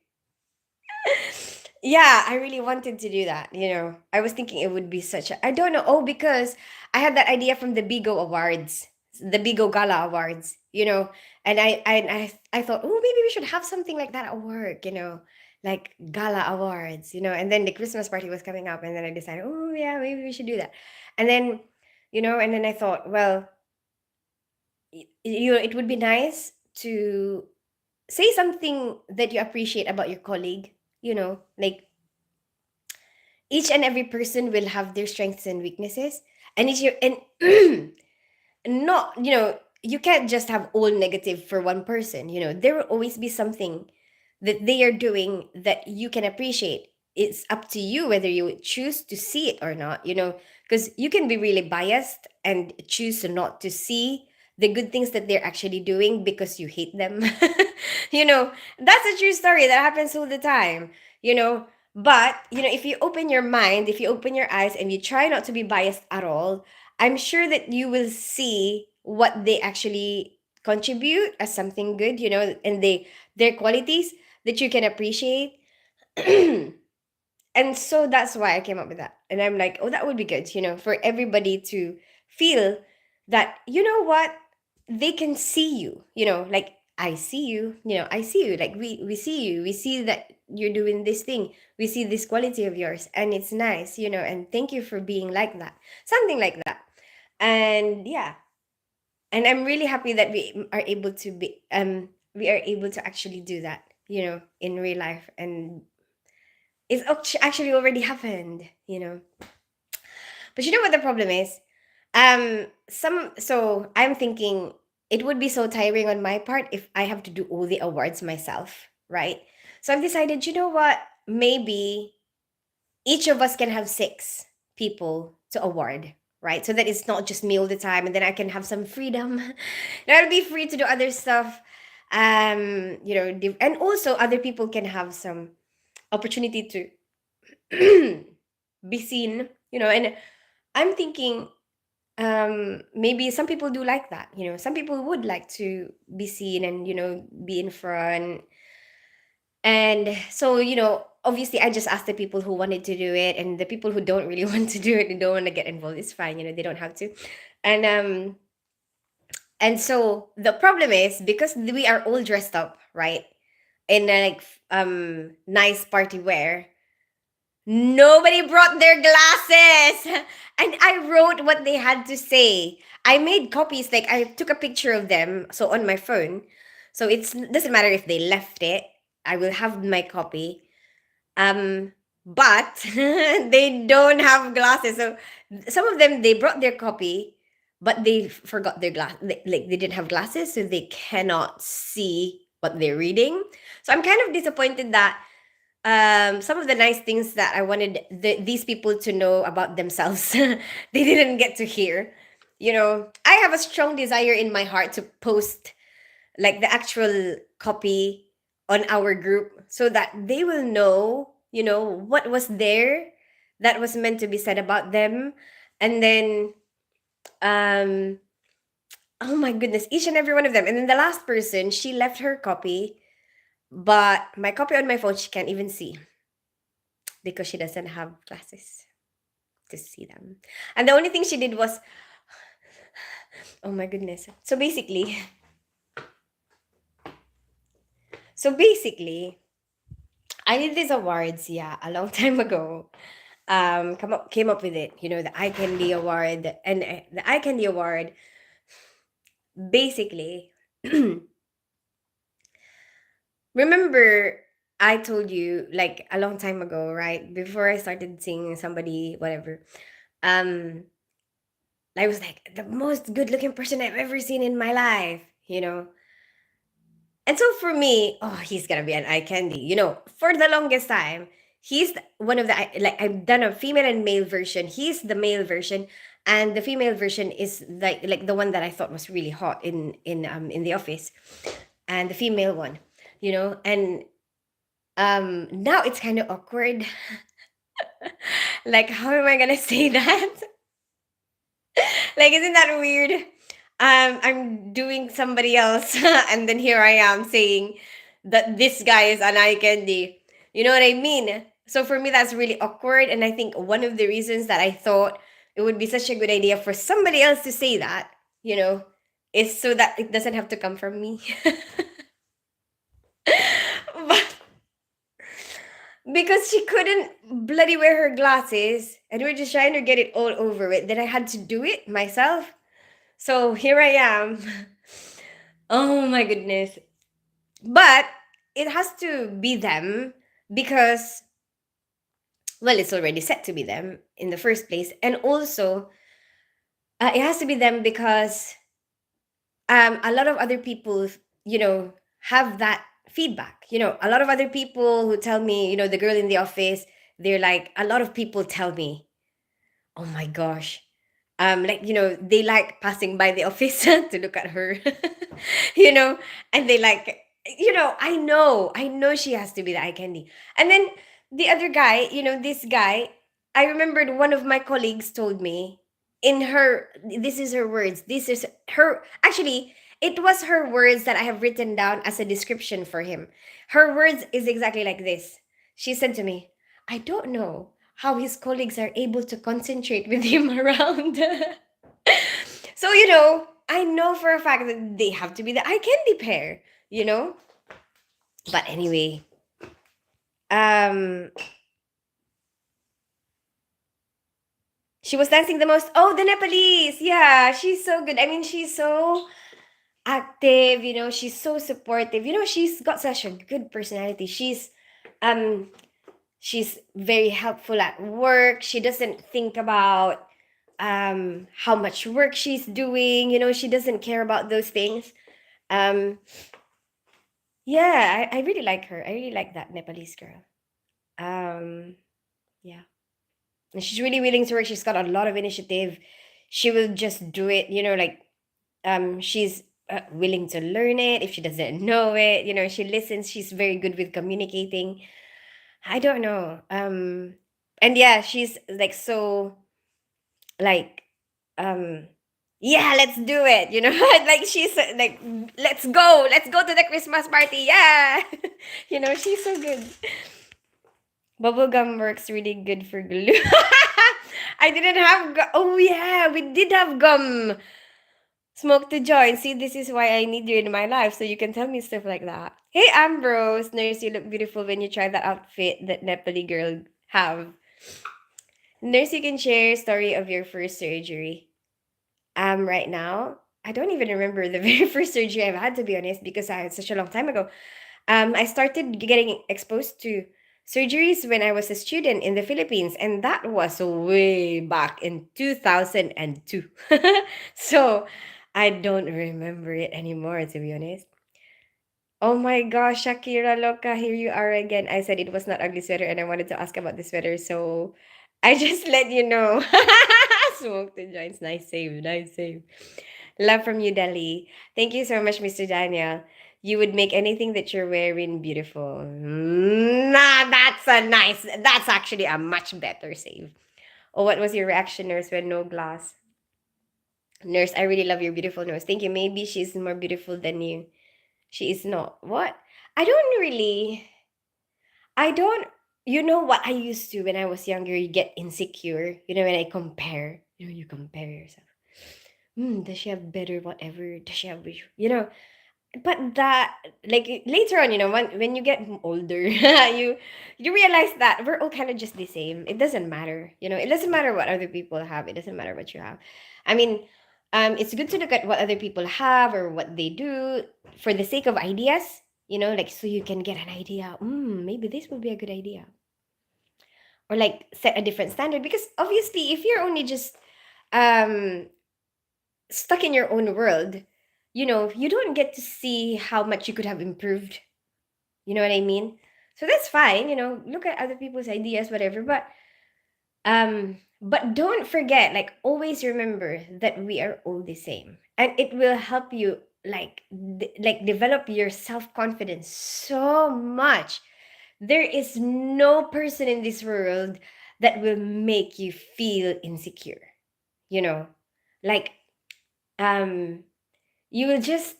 B: Yeah, I really wanted to do that. You know, I was thinking it would be such a. I don't know. Oh, because I had that idea from the Bigo Awards, the Bigo Gala Awards. You know, and I thought, oh, maybe we should have something like that at work. You know, like gala awards. You know, and then the Christmas party was coming up, and then I decided, oh yeah, maybe we should do that. And then, you know, and then I thought, well, you know, it would be nice to say something that you appreciate about your colleague. You know, like each and every person will have their strengths and weaknesses, and it's your and not, you know, you can't just have all negative for one person. You know, there will always be something that they are doing that you can appreciate. It's up to you whether you choose to see it or not, you know, because you can be really biased and choose not to see the good things that they're actually doing because you hate them. You know, that's a true story that happens all the time, you know. But, you know, if you open your mind, if you open your eyes and you try not to be biased at all, I'm sure that you will see what they actually contribute as something good, you know, and their qualities that you can appreciate. And so that's why I came up with that. And I'm like, oh, that would be good, you know, for everybody to feel that, you know what, they can see you, you know, like I see you, you know, I see you, like we see you, we see that you're doing this thing, we see this quality of yours, and it's nice, you know, and thank you for being like that, something like that. And yeah, and I'm really happy that we are able to actually do that, you know, in real life. And it's actually already happened, you know. But you know what the problem is? Some so I'm thinking it would be so tiring on my part if I have to do all the awards myself, right? So I've decided, you know what? Maybe each of us can have six people to award, right? So that it's not just me all the time, and then I can have some freedom. And I'll be free to do other stuff. You know, and also other people can have some opportunity to be seen, you know. And I'm thinking, maybe some people do like that, you know, some people would like to be seen and, you know, be in front. And so, you know, obviously I just asked the people who wanted to do it, and the people who don't really want to do it and don't want to get involved, it's fine, you know, they don't have to. And And so the problem is because we are all dressed up, right? In like nice party wear. Nobody brought their glasses. And I wrote what they had to say. I made copies, like I took a picture of them so on my phone. So it's doesn't matter if they left it. I will have my copy. But they don't have glasses. So some of them they brought their copy, but they forgot their glass. Like they didn't have glasses, so they cannot see what they're reading. So I'm kind of disappointed that some of the nice things that I wanted these people to know about themselves, they didn't get to hear. You know, I have a strong desire in my heart to post like the actual copy on our group so that they will know, you know, what was there that was meant to be said about them. And then, um, oh my goodness, each and every one of them. And then the last person, she left her copy, but my copy on my phone, she can't even see because she doesn't have glasses to see them. And the only thing she did was, oh my goodness. So basically, I did these awards, yeah, a long time ago. Came up with it, you know, the Eye Candy Award. And the Eye Candy Award, basically, remember I told you like a long time ago, right? Before I started seeing somebody, whatever. Um, I was like the most good looking person I've ever seen in my life, you know. And so for me, oh, he's gonna be an eye candy. You know, for the longest time, one of the like I've done a female and male version. He's the male version, and the female version is like the one that I thought was really hot in the office, and the female one, you know. And now it's kind of awkward. Like, how am I gonna say that? Like, isn't that weird? I'm doing somebody else, and then here I am saying that this guy is an eye candy. You know what I mean? So for me, that's really awkward. And I think one of the reasons that I thought it would be such a good idea for somebody else to say that, you know, is so that it doesn't have to come from me. But because she couldn't bloody wear her glasses, and we're just trying to get it all over with, then I had to do it myself. So here I am. Oh my goodness. But it has to be them because, well, it's already set to be them in the first place. And also, it has to be them because a lot of other people, you know, have that feedback. You know, a lot of other people who tell me, you know, the girl in the office, they're like, a lot of people tell me, oh my gosh, like, you know, they like passing by the office to look at her. You know, and they like, you know, I know she has to be the eye candy. And then the other guy, you know, this guy, I remembered one of my colleagues told me, in her, this is her words, this is her, actually it was her words that I have written down as a description for him. Her words is exactly like this. She said to me, I don't know how his colleagues are able to concentrate with him around. So, you know, I know for a fact that they have to be the eye candy pair, you know? But anyway, um, she was dancing the most. Oh, the Nepalese. Yeah, she's so good. I mean, she's so active, you know, she's so supportive. You know, she's got such a good personality. Um she's very helpful at work. She doesn't think about how much work she's doing, you know, she doesn't care about those things. Um yeah, I really like her. I really like that Nepalese girl. Um yeah. And she's really willing to work. She's got a lot of initiative. She will just do it, you know, like she's willing to learn it if she doesn't know it, you know, she listens, she's very good with communicating. I don't know. And yeah, she's like so like um yeah, let's do it, you know. Like she's like, let's go to the Christmas party, yeah. You know, she's so good. Bubblegum works really good for glue. I didn't have oh yeah, we did have gum. Smoke to join. See, this is why I need you in my life, so you can tell me stuff like that. Hey, Ambrose, nurse, you look beautiful when you try that outfit that Nepali girl have. Nurse, you can share story of your first surgery. Right now, I don't even remember the very first surgery I've had, to be honest, because I had such a long time ago. I started getting exposed to surgeries when I was a student in the Philippines, and that was way back in 2002. So I don't remember it anymore, to be honest. Oh my gosh, Shakira Loca, here you are again. I said it was not ugly sweater, and I wanted to ask about the sweater, so I just let you know. Smoke the joints. Nice save, nice save. Love from you, Dali. Thank you so much, Mr. Daniel. You would make anything that you're wearing beautiful. Nah, that's actually a much better save. Oh, what was your reaction, nurse, when no glass? Nurse, I really love your beautiful nose. Thank you. Maybe she's more beautiful than you. She is not. What? I don't really. I don't. You know what I used to when I was younger? You get insecure. You know, when I compare. You compare yourself. Does she have better whatever? Does she have you know? But that, like, later on, when you get older, you realize that we're all kind of just the same. It doesn't matter. It doesn't matter what other people have. It doesn't matter what you have. I mean, it's good to look at what other people have or what they do for the sake of ideas. Like, so you can get an idea. Maybe this would be a good idea, or like set a different standard. Because obviously, if you're only just um stuck in your own world, you don't get to see how much you could have improved. You know what I mean? So that's fine, look at other people's ideas, whatever. But don't forget, like, always remember that we are all the same. And it will help you like develop your self-confidence so much. There is no person in this world that will make you feel insecure. You know, like um you will just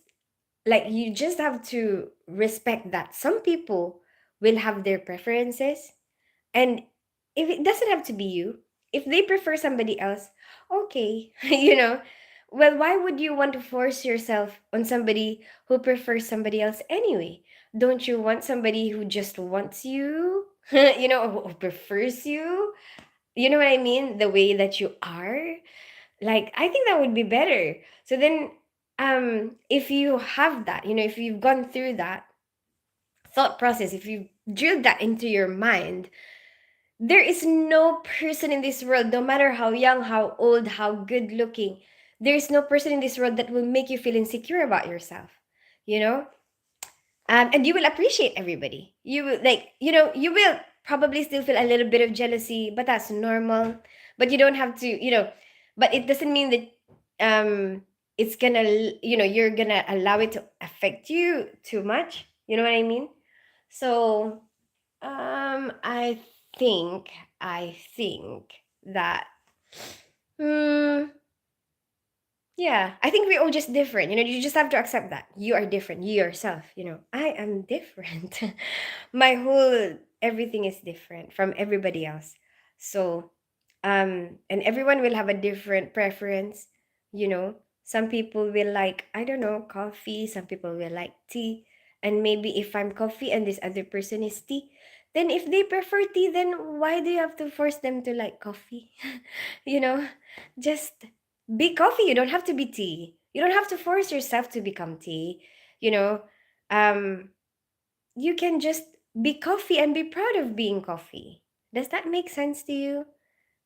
B: you just have to respect that some people will have their preferences, and if it doesn't have to be you, if they prefer somebody else, okay. Well, why would you want to force yourself on somebody who prefers somebody else anyway? Don't you want somebody who just wants you, who prefers you, you know what I mean, the way that you are? Like, I think that would be better. So then, if you have that, if you've gone through that thought process, if you've drilled that into your mind, there is no person in this world, no matter how young, how old, how good looking, there is no person in this world that will make you feel insecure about yourself. You know, and you will appreciate everybody. You will, you will probably still feel a little bit of jealousy, but that's normal. But you don't have to, but it doesn't mean that it's gonna, you're gonna allow it to affect you too much. You know what I mean? So I think I think that, hmm, yeah, I think we're all just different. You just have to accept that you are different. You yourself, I am different. My whole everything is different from everybody else. So, and everyone will have a different preference. Some people will like, I don't know, coffee. Some people will like tea. And maybe if I'm coffee and this other person is tea, then if they prefer tea, then why do you have to force them to like coffee? you know, just be coffee. You don't have to be tea. You don't have to force yourself to become tea. You know, um, you can just be coffee and be proud of being coffee. Does that make sense to you?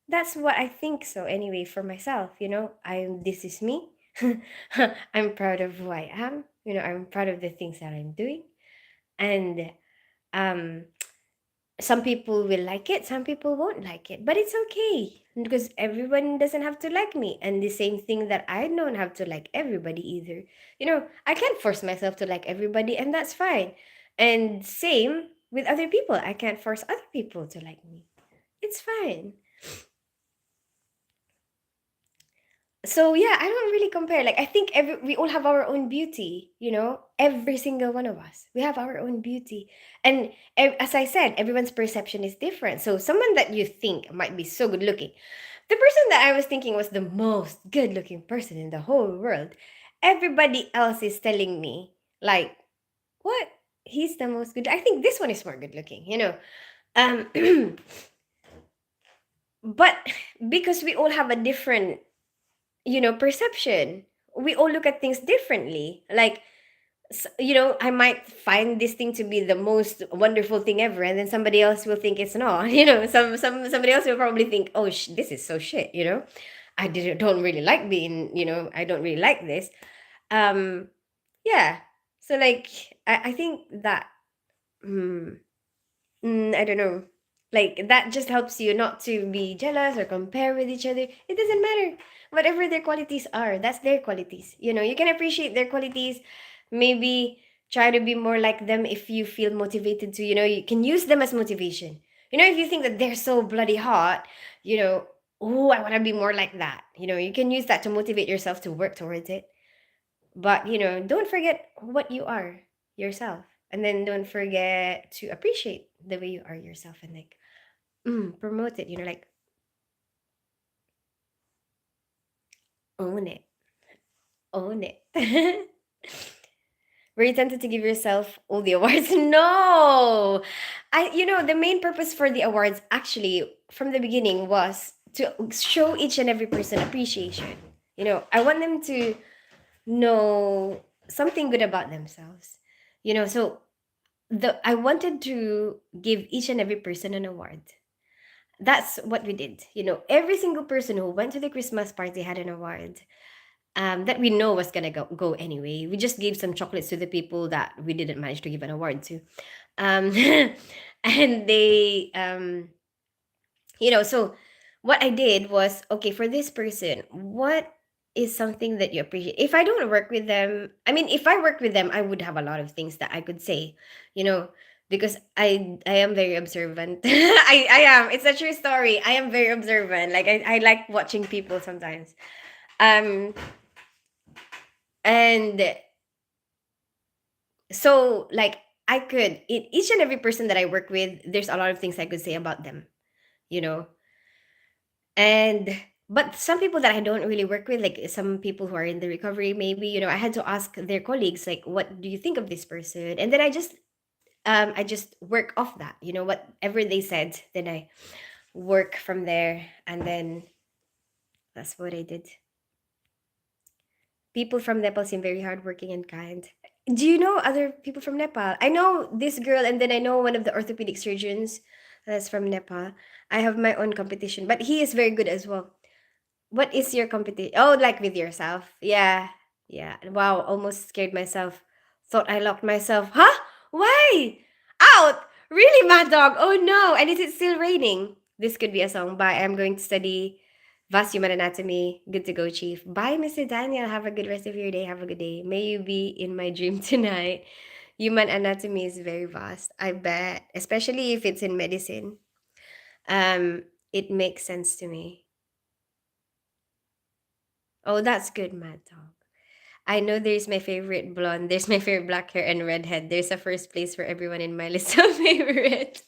B: That's what I think so anyway for myself, this is me. I'm proud of who I am. I'm proud of the things that I'm doing. And um some people will like it, some people won't like it, but it's okay because everyone doesn't have to like me, and the same thing that I don't have to like everybody either. I can't force myself to like everybody, and that's fine. And same with other people, I can't force other people to like me. It's fine. So yeah, I don't really compare. Like, I think we all have our own beauty, every single one of us. We have our own beauty. And as I said, everyone's perception is different. So someone that you think might be so good looking, the person that I was thinking was the most good looking person in the whole world. everybody else is telling me like, what, he's the most good, I think this one is more good looking, um but because we all have a different, perception, we all look at things differently. Like, I might find this thing to be the most wonderful thing ever, and then somebody else will think it's not. Somebody else will probably think, oh, this is so shit. I don't really like being. I don't really like this. Um, yeah. So like, I think that. Hmm, I don't know. Like that just helps you not to be jealous or compare with each other. It doesn't matter. Whatever their qualities are, that's their qualities. You can appreciate their qualities. Maybe try to be more like them if you feel motivated to. You can use them as motivation. If you think that they're so bloody hot, oh, I want to be more like that. You can use that to motivate yourself to work towards it. But, don't forget what you are yourself. And then don't forget to appreciate the way you are yourself and like promote it, like own it. Own it. Were you tempted to give yourself all the awards? No. The main purpose for the awards actually from the beginning was to show each and every person appreciation. I want them to know something good about themselves. So I wanted to give each and every person an award. That's what we did. Every single person who went to the Christmas party had an award. That we know was gonna go anyway. We just gave some chocolates to the people that we didn't manage to give an award to. Um, and they, so what I did was, okay, for this person, what is something that you appreciate? If I don't work with them, I mean, if I work with them, I would have a lot of things that I could say, you know, because I am very observant. I am. It's a true story. I am very observant. Like I like watching people sometimes. Um, and so like I could in each and every person that I work with, there's a lot of things I could say about them, you know and but some people that I don't really work with, like some people who are in the recovery, maybe, I had to ask their colleagues, like, what do you think of this person? And then I just work off that, whatever they said, then I work from there, and then that's what I did. People from Nepal seem very hardworking and kind. Do you know other people from Nepal? I know this girl, and then I know one of the orthopedic surgeons that's from Nepal. I have my own competition, but he is very good as well. What is your competition? Oh, like with yourself. Yeah. Yeah. Wow, almost scared myself. Thought I locked myself. Huh? Why? Out! Really, Mad Dog? Oh no. And is it still raining? This could be a song. Bye. I'm going to study vast human anatomy. Good to go, Chief. Bye, Mr. Daniel. Have a good rest of your day. Have a good day. May you be in my dream tonight. Human anatomy is very vast. I bet. Especially if it's in medicine. It makes sense to me. Oh, that's good, Mad Dog. I know there's my favorite blonde, there's my favorite black hair and redhead. There's a first place for everyone in my list of favorite.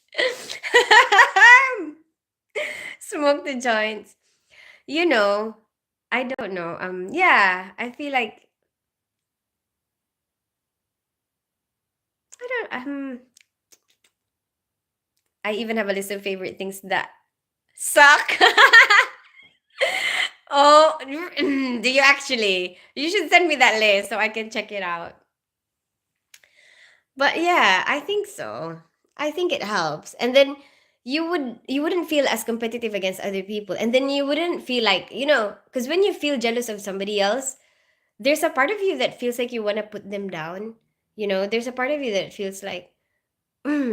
B: Smoke the joints. You know, I don't know. Yeah, I feel like I don't I even have a list of favorite things that suck. Oh, do you actually? You should send me that list so I can check it out. But yeah, I think so. I think it helps. And then you wouldn't feel as competitive against other people. And then you wouldn't feel like, because when you feel jealous of somebody else, there's a part of you that feels like you want to put them down. There's a part of you that feels like,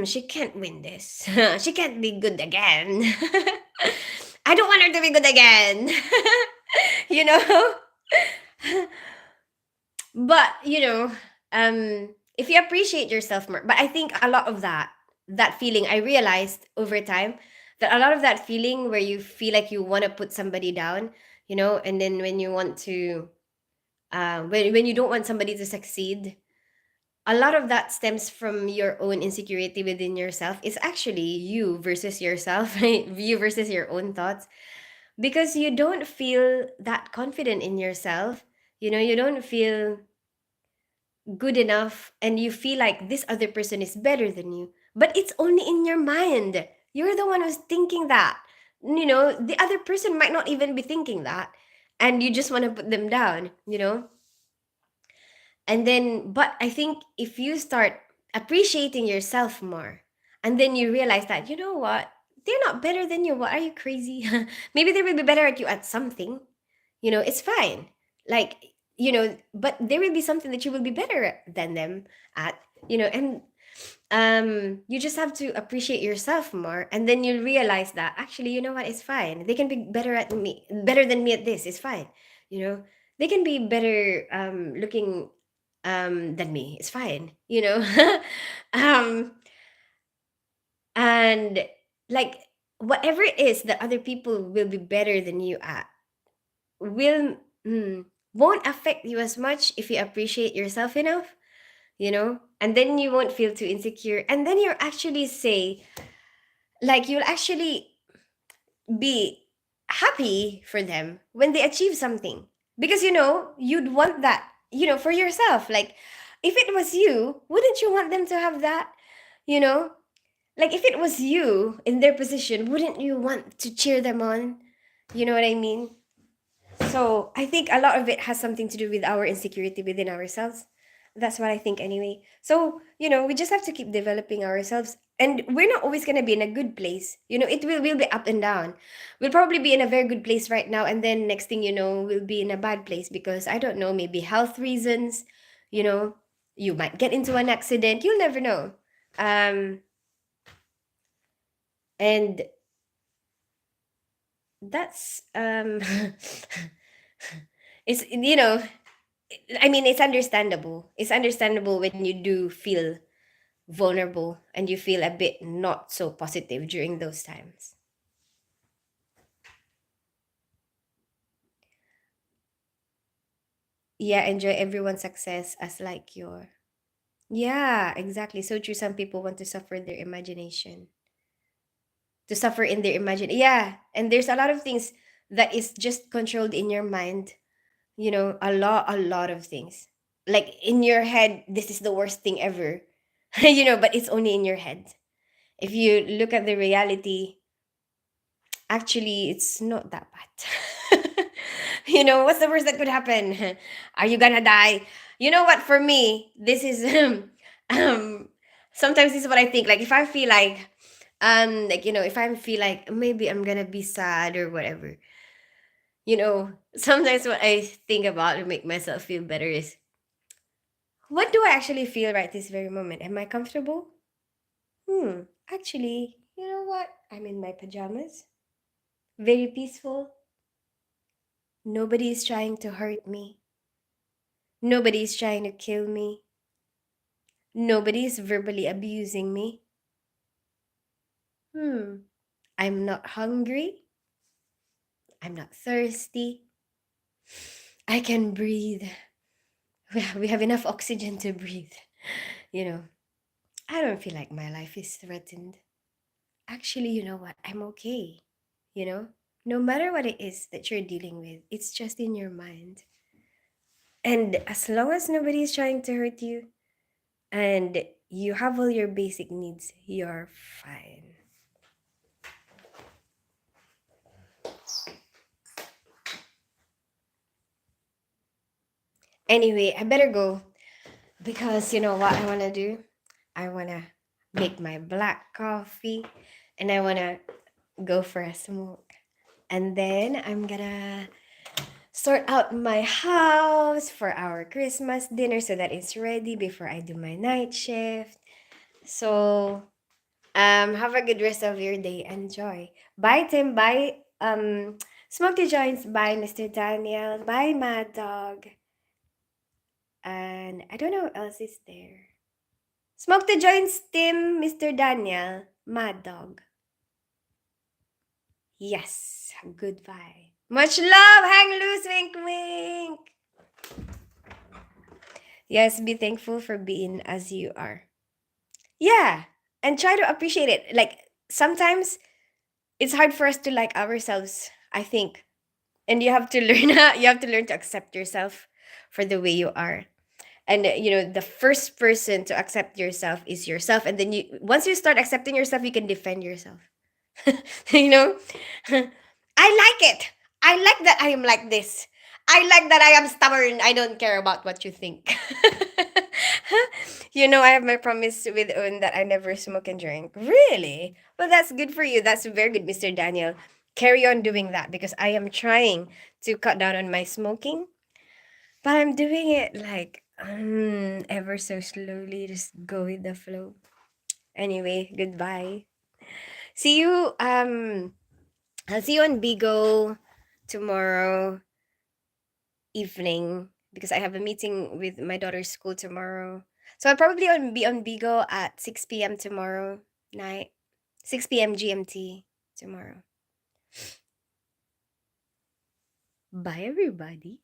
B: she can't win this. She can't be good again. I don't want her to be good again. you know? But if you appreciate yourself more, but I think a lot of that feeling, I realized over time that a lot of that feeling where you feel like you want to put somebody down, and then when you want to when you don't want somebody to succeed, a lot of that stems from your own insecurity within yourself. It's actually you versus yourself, right? You versus your own thoughts, because you don't feel that confident in yourself. You don't feel good enough, and you feel like this other person is better than you, but it's only in your mind. You're the one who's thinking that. The other person might not even be thinking that, and you just want to put them down. And then, but I think if you start appreciating yourself more, and then you realize that, you know what, they're not better than you. What, are you crazy? Maybe they will be better at you at something. It's fine. Like, but there will be something that you will be better than them at, and you just have to appreciate yourself more, and then you'll realize that actually, you know what, it's fine. They can be better than me at this. It's fine. you know they can be better looking than me. It's fine. um and like, whatever it is that other people will be better than you at will won't affect you as much if you appreciate yourself enough. And then you won't feel too insecure, and then you'll actually say, like, you'll actually be happy for them when they achieve something, because you'd want that for yourself. Like, if it was you, wouldn't you want them to have that? you know like, if it was you in their position, wouldn't you want to cheer them on? You know what I mean? So I think a lot of it has something to do with our insecurity within ourselves. That's what I think anyway. So, we just have to keep developing ourselves. And we're not always going to be in a good place. It will be up and down. We'll probably be in a very good place right now. And then next thing you know, we'll be in a bad place because, I don't know, maybe health reasons. You know, you might get into an accident. You'll never know. Um, and that's, it's, I mean, it's understandable. It's understandable when you do feel vulnerable and you feel a bit not so positive during those times. Yeah, enjoy everyone's success as like your. Yeah, exactly. So true. Some people want to suffer their imagination. To suffer in their imagine. Yeah, and there's a lot of things that is just controlled in your mind. A lot of things. Like, in your head, this is the worst thing ever. But it's only in your head. If you look at the reality, actually, it's not that bad. What's the worst that could happen? Are you gonna die? You know what? For me, this is um. Sometimes this is what I think. Like, if I feel like, if I feel like maybe I'm gonna be sad or whatever. Sometimes what I think about to make myself feel better is, what do I actually feel right this very moment? Am I comfortable? Actually, you know what? I'm in my pajamas. Very peaceful. Nobody is trying to hurt me. Nobody is trying to kill me. Nobody is verbally abusing me. Hmm. I'm not hungry. I'm not thirsty. I can breathe. We have enough oxygen to breathe. You know, I don't feel like my life is threatened. Actually, you know what? I'm okay. You know, no matter what it is that you're dealing with, it's just in your mind. And as long as nobody is trying to hurt you and you have all your basic needs, you're fine. Anyway, I better go because you know what I want to do? I want to make my black coffee and I want to go for a smoke. And then I'm gonna sort out my house for our Christmas dinner so that it's ready before I do my night shift. So, have a good rest of your day. Enjoy. Bye, Tim. Bye, Smoke the Joints. Bye, Mr. Daniel. Bye, Mad Dog. And I don't know who else is there. Smoke the Joints, Tim, Mr. Daniel, Mad Dog. Yes. Goodbye. Much love. Hang loose. Wink, wink. Yes, be thankful for being as you are. Yeah. And try to appreciate it. Like, sometimes it's hard for us to like ourselves, I think. And you have to learn to accept yourself.
A: for the way you are. And the first person to accept yourself is yourself, and then once you start accepting yourself, you can defend yourself. you know I like it. I like that I am like this. I like that I am stubborn. I don't care about what you think. I have my promise with Un that I never smoke and drink. Really? Well, that's good for you. That's very good, Mr. Daniel. Carry on doing that, because I am trying to cut down on my smoking, but I'm doing it like ever so slowly, just go with the flow. Anyway, goodbye. See you I'll see you on Bigo tomorrow evening, because I have a meeting with my daughter's school tomorrow. So I'll probably be on Bigo at 6 p.m. tomorrow night. 6 p.m. GMT tomorrow. Bye, everybody.